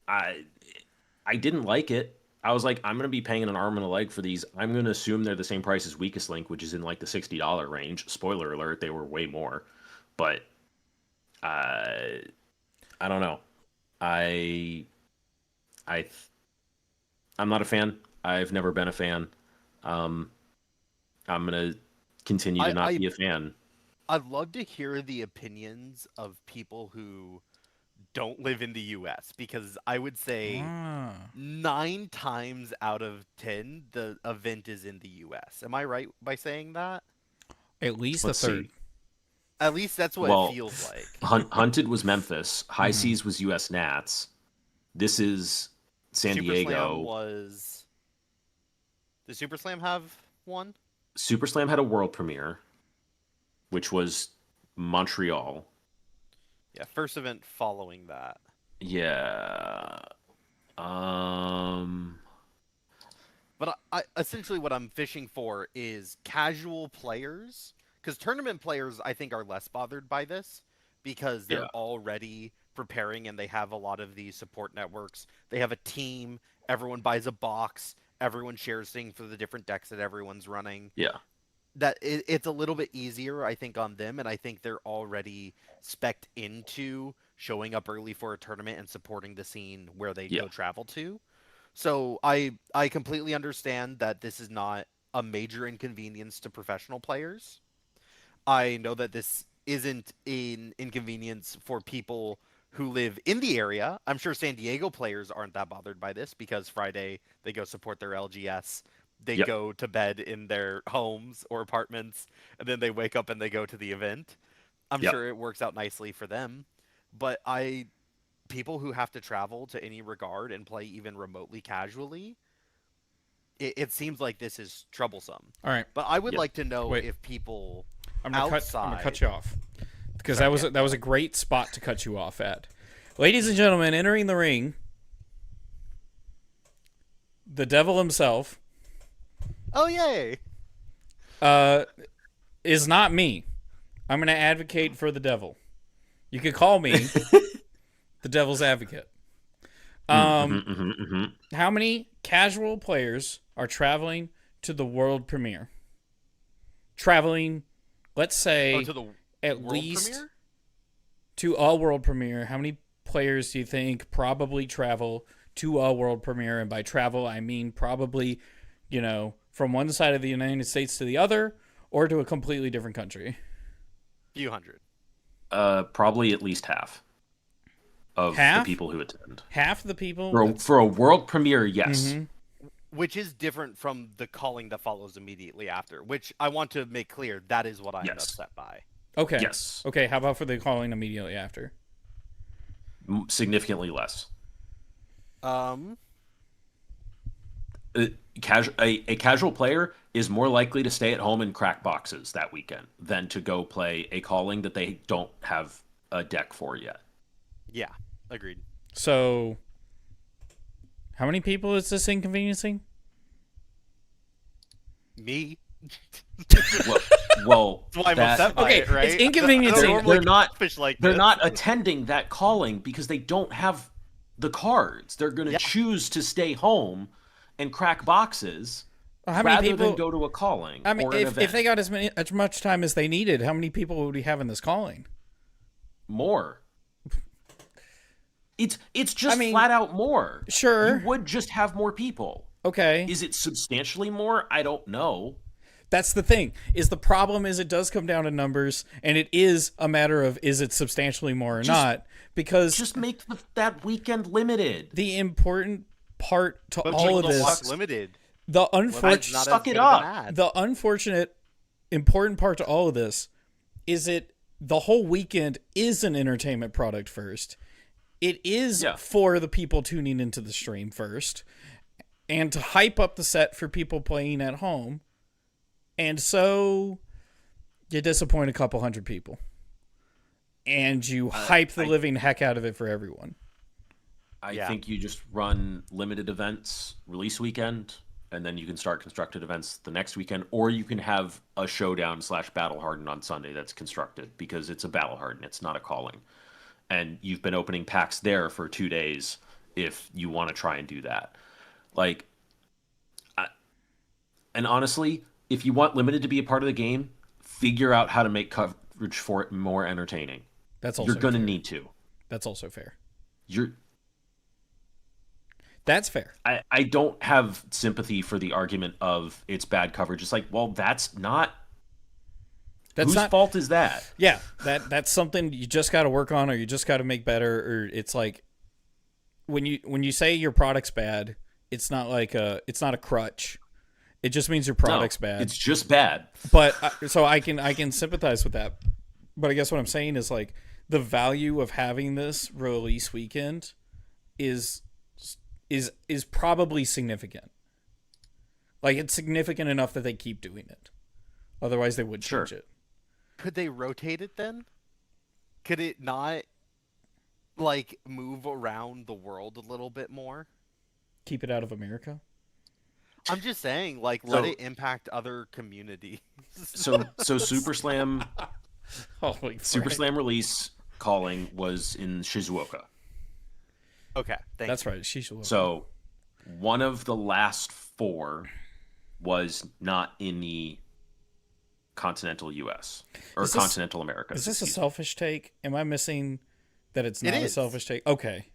I didn't like it. I was like, I'm going to be paying an arm and a leg for these. I'm going to assume they're the same price as Weakest Link, which is in like the $60 range. Spoiler alert, they were way more. But I don't know. I'm not a fan. I've never been a fan. I'm going to continue to not be a fan. I'd love to hear the opinions of people who don't live in the US, because I would say 9 times out of 10 the event is in the US. Am I right by saying that? At least Let's a third. see. At least that's what it feels like. Hunted was Memphis. High Seas was US Nats. This is San Super Diego. Slam was... Did Super Slam have one? Super Slam had a world premiere, which was Montreal. Yeah, first event following that. Yeah. But I essentially what I'm fishing for is casual players, because tournament players I think are less bothered by this because they're already preparing and they have a lot of these support networks. They have a team, everyone buys a box, everyone shares things for the different decks that everyone's running. Yeah. That it's a little bit easier, I think, on them, and I think they're already spec'd into showing up early for a tournament and supporting the scene where they go travel to. So I completely understand that this is not a major inconvenience to professional players. I know that this isn't an inconvenience for people who live in the area. I'm sure San Diego players aren't that bothered by this because Friday they go support their LGS. They go to bed in their homes or apartments, and then they wake up and they go to the event. I'm sure it works out nicely for them. But people who have to travel to any regard and play even remotely casually, it seems like this is troublesome. All right. But I would like to know if people I'm gonna cut you off because that was a great spot to cut you off at. Ladies and gentlemen, entering the ring, the devil himself. Oh, yay! Is not me. I'm going to advocate for the devil. You could call me the devil's advocate. How many casual players are traveling to the world premiere? Traveling, let's say, to the at world least premiere? to a world premiere. How many players do you think probably travel to a world premiere? And by travel, I mean probably, from one side of the United States to the other, or to a completely different country. Few hundred. Probably at least half of the people who attend. Half the people? For a world premiere, yes. Mm-hmm. Which is different from the calling that follows immediately after, which I want to make clear, that is what I am upset by. Okay. Yes. Okay, how about for the calling immediately after? Significantly less. Um, A casual player is more likely to stay at home and crack boxes that weekend than to go play a calling that they don't have a deck for yet. Yeah, agreed. So, how many people is this inconveniencing? Me. Well, That's why I'm upset by it, right? It's inconveniencing. They're not attending that calling because they don't have the cards. They're going to choose to stay home and crack boxes rather than go to a calling. I mean, or an event. if they got as much time as they needed, how many people would we have in this calling? More. It's just flat out more. Sure. You would just have more people. Okay. Is it substantially more? I don't know. That's the thing. The problem is it does come down to numbers, and it is a matter of is it substantially more or not, because just make that weekend limited. The important part to all of this, limited. The unfortunate, suck it up. The unfortunate, important part to all of this is the whole weekend is an entertainment product first. It is for the people tuning into the stream first, and to hype up the set for people playing at home. And so you disappoint a couple hundred people. And you hype the living heck out of it for everyone. I think you just run limited events release weekend, and then you can start constructed events the next weekend, or you can have a showdown / battle hardened on Sunday that's constructed, because it's a battle hardened, it's not a calling. And you've been opening packs there for 2 days if you want to try and do that. And honestly, if you want limited to be a part of the game, figure out how to make coverage for it more entertaining. You're going to need to. That's also fair. That's fair. I don't have sympathy for the argument of it's bad coverage. It's like, well, that's not. Whose fault is that? Yeah, that's something you just got to work on, or you just got to make better. Or it's like when you say your product's bad, it's not it's not a crutch. It just means your product's bad. It's just bad. But so I can sympathize with that. But I guess what I'm saying is the value of having this release weekend is probably significant. It's significant enough that they keep doing it. Otherwise, they would change it. Could they rotate it then? Could it not move around the world a little bit more? Keep it out of America? I'm just saying, let it impact other communities. So Super Slam release calling was in Shizuoka. Okay, that's right, Shizuoka. So one of the last 4 was not in the continental U.S. or continental America. Is this a selfish take? Am I missing that it's not a selfish take? Okay.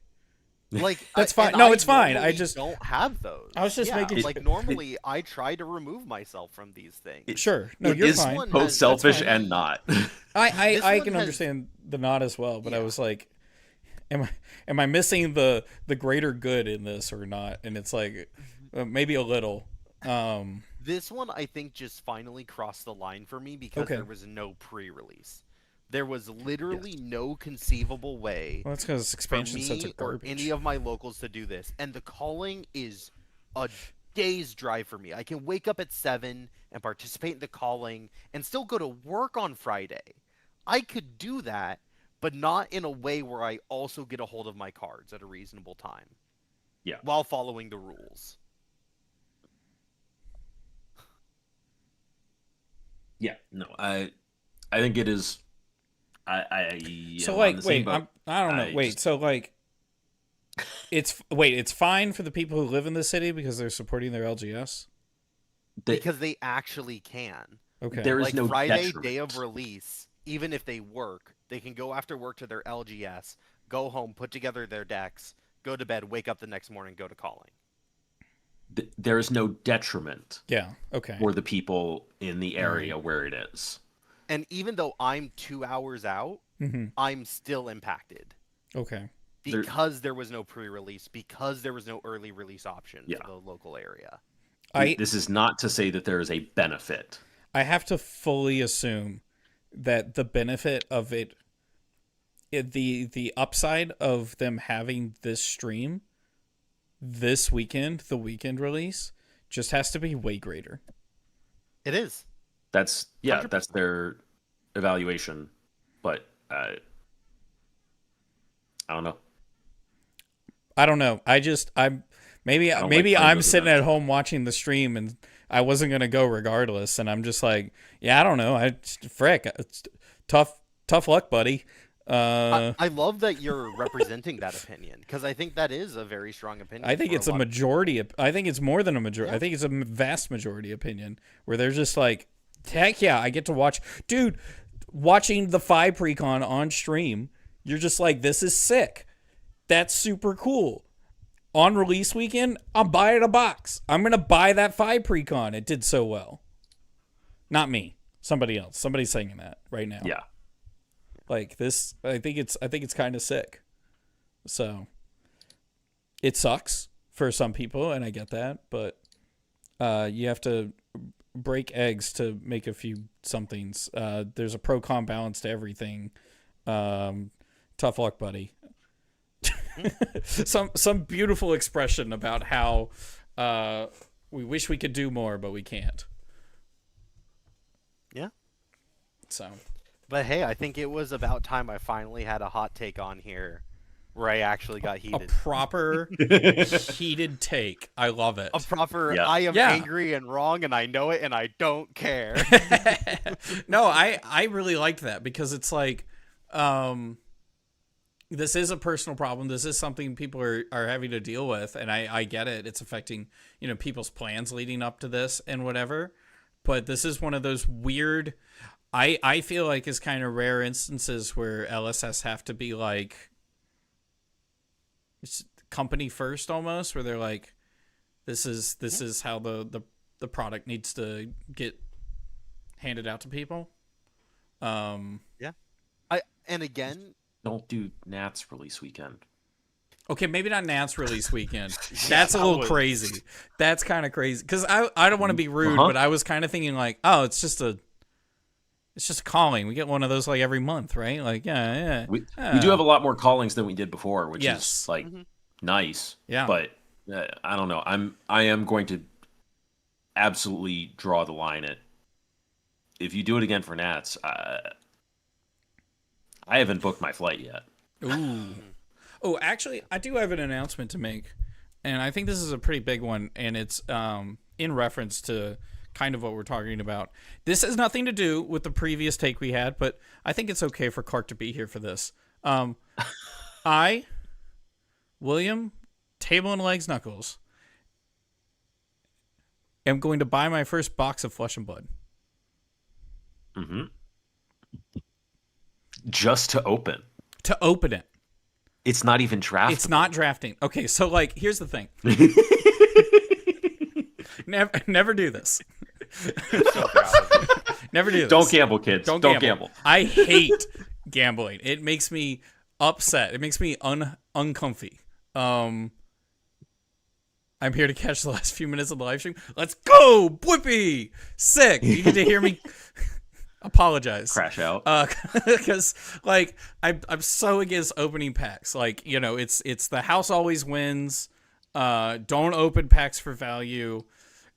That's fine. No, it's fine. I just don't have those. I was just making normally I try to remove myself from these things. Sure. No, you're fine. It is both selfish and not. I can understand the not as well, but I was like, am I missing the greater good in this or not? And it's maybe a little. This one I think just finally crossed the line for me because there was no pre-release. There was literally no conceivable way. Well, that's because expansion sets are garbage. Or any of my locals to do this, and the calling is a day's drive for me. I can wake up at 7 and participate in the calling, and still go to work on Friday. I could do that, but not in a way where I also get a hold of my cards at a reasonable time. Yeah. While following the rules. Yeah. No. I think it is. So wait, I don't know. Wait, so It's fine for the people who live in the city because they're supporting their LGS. Because they actually can. Okay. There is Like no Friday, detriment. day of release, even if they work, they can go after work to their LGS, go home, put together their decks, go to bed, wake up the next morning, go to calling. There is no detriment Yeah. Okay. for the people in the area where it is. And even though I'm 2 hours out, I'm still impacted. Okay. Because there was no pre-release, because there was no early release option Yeah. for the local area. This is not to say that there is a benefit. I have to fully assume that the benefit of the upside of them having this stream this weekend, the weekend release, just has to be way greater. It is. That's 100%. That's their evaluation, but I don't know. I don't know. Maybe don't I'm like sitting at home watching the stream and I wasn't gonna go regardless, and I'm just like, yeah, I don't know. It's tough luck, buddy. I love that you're representing that opinion, because I think that is a very strong opinion. I think it's a majority. I think it's more than a majority. Yeah. I think it's a vast majority opinion where they're just like, heck yeah, I get to watch. Dude, watching the 5 precon on stream, you're just like, this is sick. That's super cool. On release weekend, I'm buying a box. I'm going to buy that 5 precon. It did so well. Not me. Somebody else. Somebody's saying that right now. Yeah. Like this, I think it's kind of sick. So it sucks for some people, and I get that, but you have to break eggs to make a few somethings. There's a pro-con balance to everything. Tough luck, buddy. some beautiful expression about how we wish we could do more, but we can't. Yeah. So. But hey, I think it was about time I finally had a hot take on here where I actually got A heated. proper heated take. I love it. A proper, Yeah. I am Yeah. angry and wrong and I know it and I don't care. No, I really liked that because it's like, this is a personal problem. This is something people are having to deal with, and I get it. It's affecting, people's plans leading up to this and whatever. But this is one of those weird, I feel like is kind of rare instances where LSS have to be like it's company first almost, where they're like, this is how the product needs to get handed out to people. Yeah. And again, Don't do Nats release weekend. Okay, maybe not Nats release weekend. That's a little crazy. That's kind of crazy because I don't want to be rude, but I was kind of thinking like, oh, it's just a calling. We get one of those like every month, right? Like, yeah. We do have a lot more callings than we did before, which Yes. is like nice. Yeah. But I don't know. I am going to absolutely draw the line at if you do it again for Nats. I haven't booked my flight yet. Ooh. Oh, actually, I do have an announcement to make, and I think this is a pretty big one, and it's in reference to kind of what we're talking about. This has nothing to do with the previous take we had, but I think it's okay for Clark to be here for this. I, William, Table and Legs Knuckles, am going to buy my first box of Flesh and Blood. Mm-hmm. Just to open. To open it. It's not even drafting. It's not drafting. Okay, so like, here's the thing. Never do this. Never do this. Don't gamble, kids. Don't gamble. I hate gambling. It makes me upset. It makes me uncomfy. I'm here to catch the last few minutes of the live stream. Let's go, Blippi! Sick. You need to hear me apologize. Crash out. Because like I'm so against opening packs. Like, it's the house always wins. Don't open packs for value.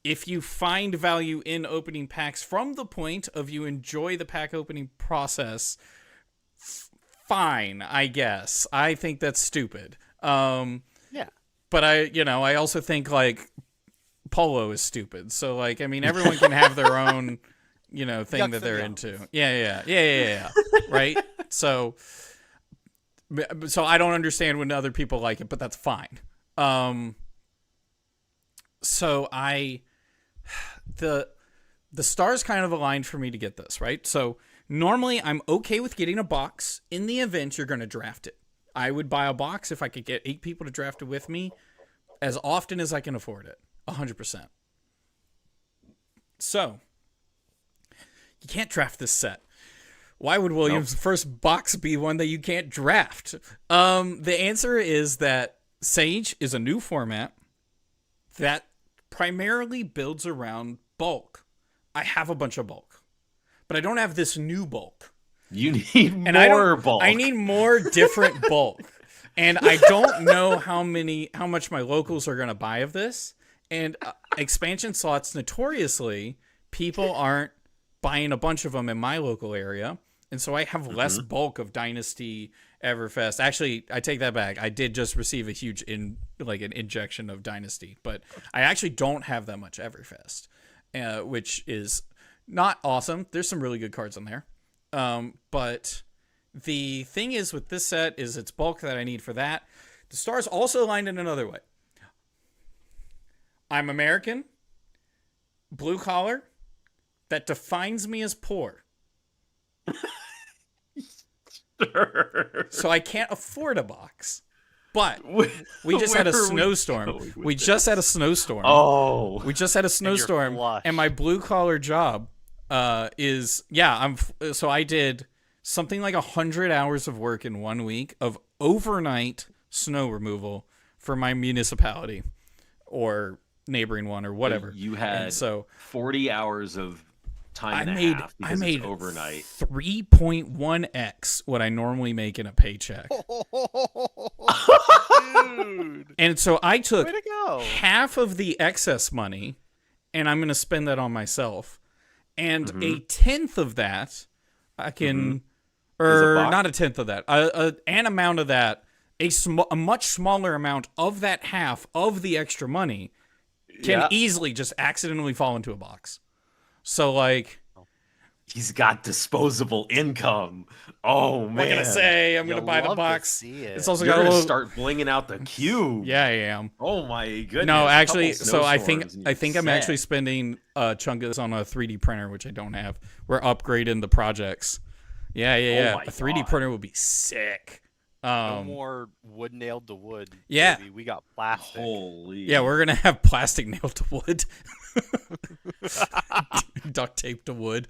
If you find value in opening packs from the point of you enjoy the pack opening process, fine, I guess. I think that's stupid. yeah. But I also think like Polo is stupid. So like, I mean, everyone can have their own, thing that they're into. Yeah. Right. So So I don't understand when other people like it, but that's fine. So the stars kind of aligned for me to get this, right? So normally I'm okay with getting a box in the event you're going to draft it. I would buy a box if I could get 8 people to draft it with me as often as I can afford it. 100%. So you can't draft this set. Why would Williams' first box be one that you can't draft? The answer is that Sage is a new format that primarily builds around bulk. I have a bunch of bulk, but I don't have this new bulk. You need more bulk. I need more different bulk. And I don't know how much my locals are going to buy of this. And expansion slots, notoriously, people aren't buying a bunch of them in my local area. And so I have less bulk of Dynasty, Everfest. Actually, I take that back. I did just receive a huge an injection of Dynasty, but I actually don't have that much Everfest, which is not awesome. There's some really good cards in there. But the thing is with this set is it's bulk that I need for that. The stars also aligned in another way. I'm American, blue collar, that defines me as poor. Sure. So I can't afford a box. But we just had a snowstorm. We just had a snowstorm. Oh. We just had a snowstorm. And my blue collar job so I did something like 100 hours of work in 1 week of overnight snow removal for my municipality or neighboring one or whatever. You had 40 hours of time and a half because I made it's overnight. 3.1x what I normally make in a paycheck. Dude. And so I took Way to go. half of the excess money and I'm going to spend that on myself. And a tenth of that I can, or not a tenth of that, an amount of that, a much smaller amount of that half of the extra money can easily just accidentally fall into a box. So like, he's got disposable income. Oh man! What can I say? I'm gonna buy the box. It's also You're got a little. Start blinging out the cube. Yeah, I am. Oh my goodness! No, actually, so I think I'm actually spending a chunk of this on a 3D printer, which I don't have. We're upgrading the projects. Yeah. Oh a 3D printer would be sick. No more wood nailed to wood. Yeah, baby. We got plastic. Holy. Yeah, we're gonna have plastic nailed to wood. Duct tape to wood.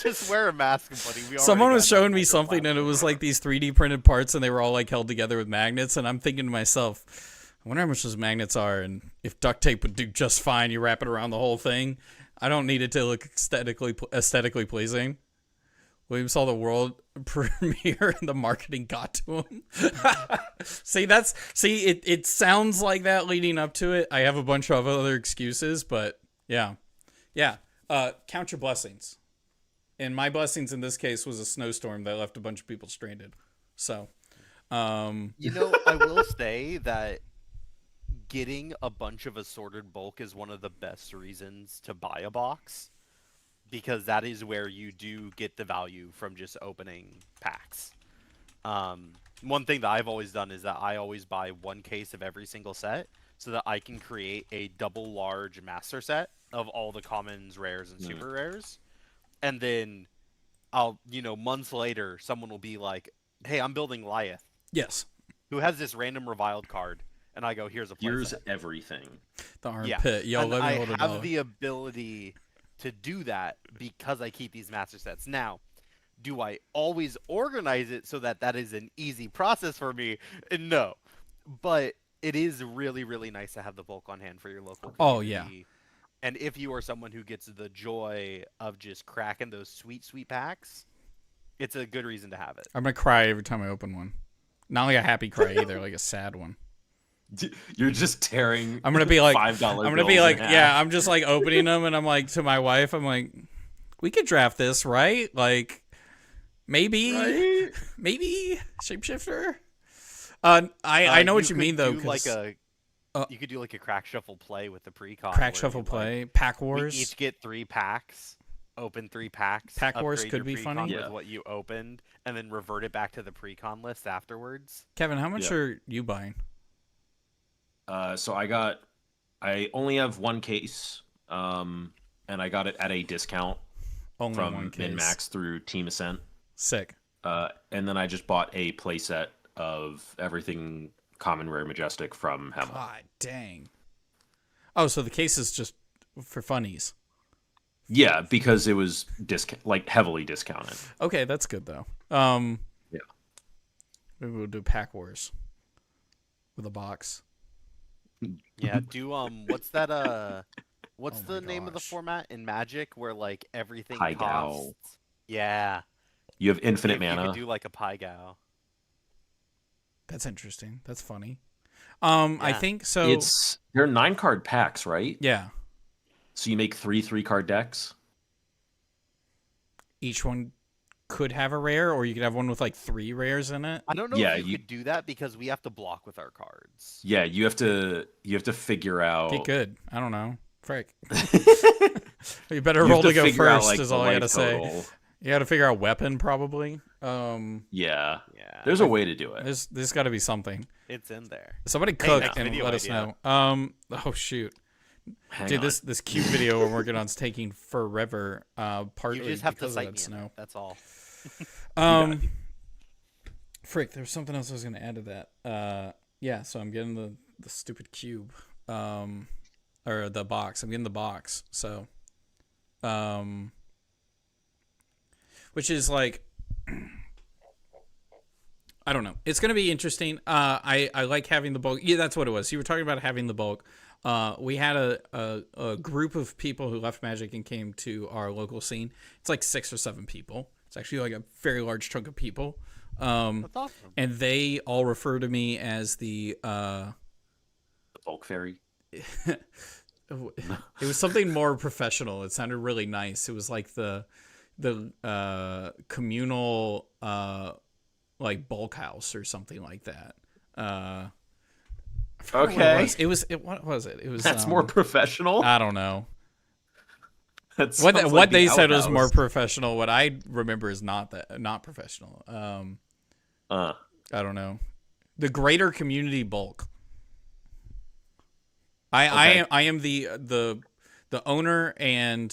Just wear a mask, buddy. Someone was showing me something, and it was like these 3D printed parts, and they were all like held together with magnets. And I'm thinking to myself, I wonder how much those magnets are, and if duct tape would do just fine. You wrap it around the whole thing. I don't need it to look aesthetically pleasing. William saw the world premiere, and the marketing got to him. It sounds like that leading up to it. I have a bunch of other excuses, but yeah. Count your blessings. And my blessings in this case was a snowstorm that left a bunch of people stranded. So, I will say that getting a bunch of assorted bulk is one of the best reasons to buy a box, because that is where you do get the value from just opening packs. One thing that I've always done is that I always buy one case of every single set so that I can create a double large master set of all the commons, rares, and super rares. And then I'll, months later, someone will be like, hey, I'm building Wyatt. Yes. Who has this random reviled card. And I go, here's a Here's set. everything. The armpit. Yo, let me hold I have the ability to do that because I keep these master sets. Now, do I always organize it so that that is an easy process for me? No. But it is really, really nice to have the bulk on hand for your local community. Oh, yeah. And if you are someone who gets the joy of just cracking those sweet, sweet packs, it's a good reason to have it. I'm going to cry every time I open one. Not like a happy cry either, like a sad one. You're just tearing. I'm gonna be like $5 I'm gonna be like, yeah. I'm just like opening them, and I'm like to my wife, I'm like, we could draft this, right? Like, maybe shapeshifter. I know what you mean though, because you could do like a crack shuffle play with the pre-con. Crack shuffle play, pack wars. We each get 3 packs, open 3 packs. Pack Wars upgrade could your be pre-con funny. with Yeah. what you opened, and then revert it back to the pre-con list afterwards. Kevin, how much Yeah. are you buying? So I only have one case, and I got it at a discount Only one from case. MinMax through Team Ascent. Sick. And then I just bought a playset of everything common, rare, majestic from Hemel. God dang. Oh, so the case is just for funnies. Yeah, because it was heavily discounted. Okay, that's good though. Yeah. Maybe we'll do Pack Wars with a box. Yeah, do what's that what's Oh my the name of the gosh. format in Magic where like everything Pai Gao. costs? Yeah. You have infinite If mana. You could do like a Pai Gao. That's interesting. That's funny. I Yeah. think so. They're 9-card packs, right? Yeah. So you make 3 3-card decks. Each one could have a rare, or you could have one with like 3 rares in it. I don't know Yeah, if you you- could do that because we have to block with our cards. Yeah, you have to figure out. Get good. I don't know. Frick. You better You roll have to go figure out, first. like, Is the all I life gotta say. total. You got to figure out weapon probably. Yeah. Yeah. There's a way to do it. There's got to be something. It's in there. Somebody Hey, cook next and video let us idea. know. Oh shoot, Hang dude, on. this cube video we're working on is taking forever. Partly You just have to because of cite that me in snow. it. That's all. Frick, there's something else I was gonna add to that. Yeah, so I'm getting the stupid cube, or the box. I'm getting the box. So, which is like, I don't know. It's gonna be interesting. I like having the bulk. Yeah, that's what it was. You were talking about having the bulk. We had a group of people who left Magic and came to our local scene. It's like 6 or 7 people. It's actually like a very large chunk of people. That's awesome. And they all refer to me as the The bulk fairy. it was something more professional. It sounded really nice. It was like the communal like bulk house or something like that. I forgot what Okay. it was. What was it? It was That's more professional. I don't know. That What sounds what like they the said was outhouse. more professional. What I remember is not professional. I don't know. The greater community bulk. I am the owner and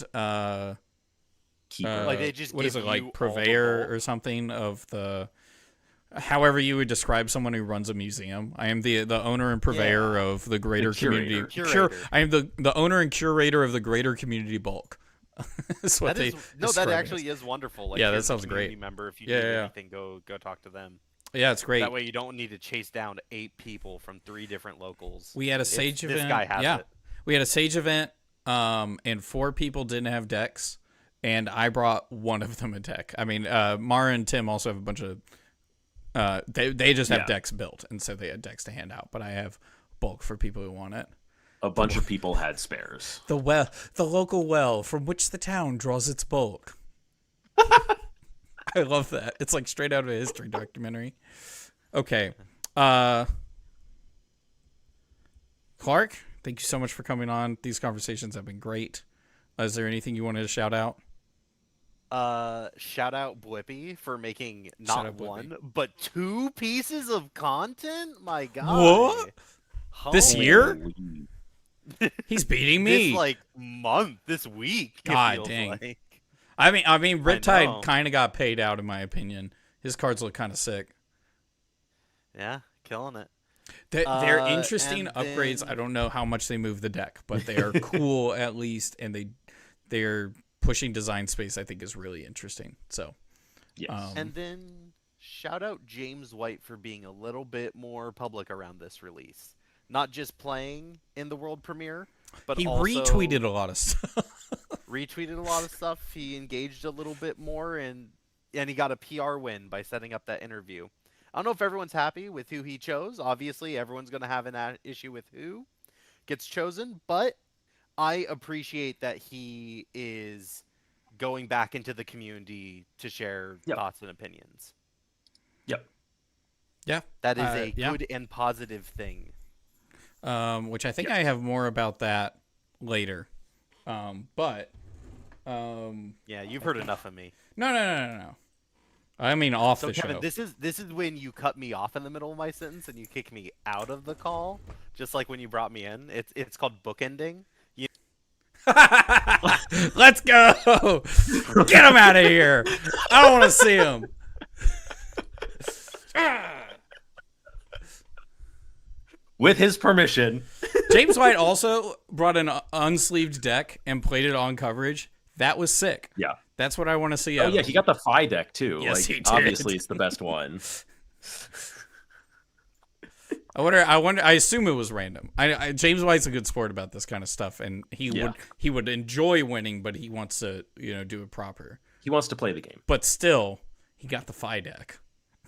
Keeper. Like, they just what is give it, like you all the purveyor bulk? or something of the however you would describe someone who runs a museum. I am the owner and purveyor of the greater community. Curator. I am the owner and curator of the greater community bulk. That's what That they is that describe it actually is wonderful. Like, Yeah, that here's a sounds community great. Member, if you Yeah, need yeah, yeah. anything, go talk to them. as. Yeah, it's great. That way, you don't need to chase down 8 people from 3 different locals. We had a If Sage event. This guy has yeah, it. we had a Sage event, and 4 people didn't have decks, and I brought one of them a deck. I mean, Mara and Tim also have a bunch of. They just have Yeah. decks built, and so they had decks to hand out. But I have bulk for people who want it. A bunch of people had spares. The local well from which the town draws its bulk. I love that. It's like straight out of a history documentary. Okay. Clark, thank you so much for coming on. These conversations have been great. Is there anything you wanted to shout out? Shout out Blippi for making Shout not out Blippi. one, but 2 pieces of content. My God. What? This Holy- year? Holy- He's beating me. This like month, this week. it God feels dang. like. I mean, know. Riptide kind of got paid out, in my opinion. His cards look kind of sick. Yeah, killing it. They're interesting and upgrades. then- I don't know how much they move the deck, but they are cool at least, and they're pushing design space. I think is really interesting. So, Yes. And then shout out James White for being a little bit more public around this release. Not just playing in the world premiere, but he also retweeted a lot of stuff. retweeted a lot of stuff. He engaged a little bit more, and he got a PR win by setting up that interview. I don't know if everyone's happy with who he chose. Obviously, everyone's going to have an issue with who gets chosen, but I appreciate that he is going back into the community to share Yep. thoughts and opinions. Yep. Yeah, That is a yeah. good and positive thing. Which I think I have more about that later. But Yeah, you've heard enough of me. No. I mean off So the Kevin, show. this is when you cut me off in the middle of my sentence and you kick me out of the call, just like when you brought me in. It's called bookending. You Let's go. Get him out of here. I don't want to see him. With his permission. James White also brought an unsleeved deck and played it on coverage. That was sick. Yeah. That's what I want to see. Oh yeah, he got the Phi deck too. Yes, like, he did. Obviously, it's the best one. I wonder. I assume it was random. James White's a good sport about this kind of stuff, and he would enjoy winning, but he wants to do it proper. He wants to play the game. But still, he got the Phi deck.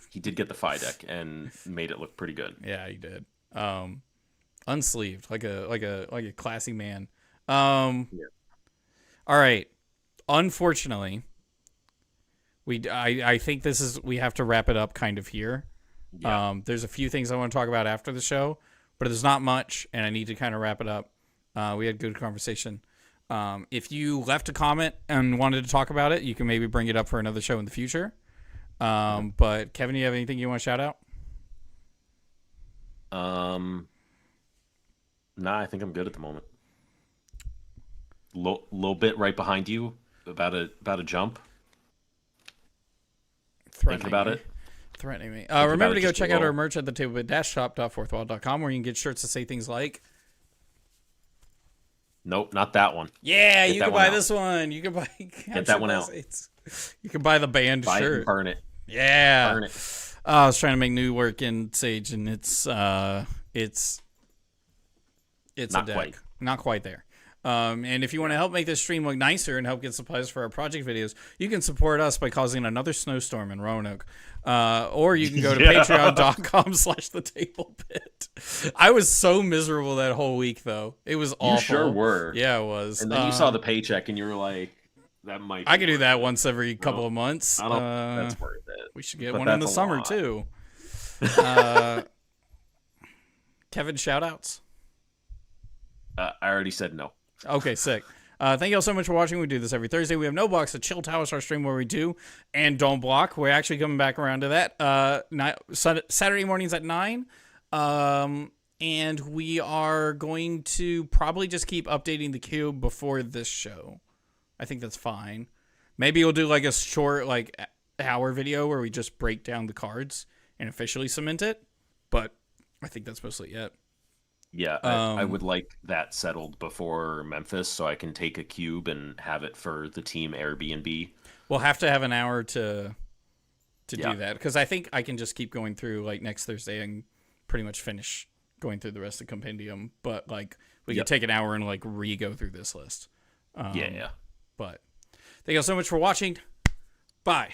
He did get the Phi deck and made it look pretty good. Yeah, he did. Unsleeved, like a classy man. All right. Unfortunately, I think we have to wrap it up kind of here. Yeah. There's a few things I want to talk about after the show, but there's not much, and I need to kind of wrap it up. We had good conversation. If you left a comment and wanted to talk about it, you can maybe bring it up for another show in the future. But Kevin, you have anything you want to shout out? Nah, I think I'm good at the moment. Little bit right behind you about a jump. Thinking about it. Threatening me. Remember to go check out our merch at the table-shop.fourthwall.com, where you can get shirts that say things like, nope, not that one. Yeah, you can buy this one. You can buy. Get that one out. You can buy the band buy shirt. It and burn it. Yeah. Burn it. I was trying to make new work in Sage, and it's not a deck. Quite. Not quite there. And if you want to help make this stream look nicer and help get supplies for our project videos, you can support us by causing another snowstorm in Roanoke. Or you can go to patreon.com/thetablepit. I was so miserable that whole week, though. It was awful. You sure were. Yeah, it was. And then you saw the paycheck and you were like, that might be I could do that once every couple of months. I don't think that's worth it. We should get one in the summer, too. Kevin, shout-outs? I already said no. Okay, sick. Thank you all so much for watching. We do this every Thursday. We have No Blocks, a Chill Towers, our stream where we do and don't block. We're actually coming back around to that. Saturday mornings at 9. And we are going to probably just keep updating the queue before this show. I think that's fine. Maybe we'll do like a short hour video where we just break down the cards and officially cement it. But I think that's mostly it. Yeah, I would like that settled before Memphis so I can take a cube and have it for the team Airbnb. We'll have to have an hour to do that, because I think I can just keep going through next Thursday and pretty much finish going through the rest of Compendium. But we could take an hour and re-go through this list. Yeah. But thank you all so much for watching. Bye.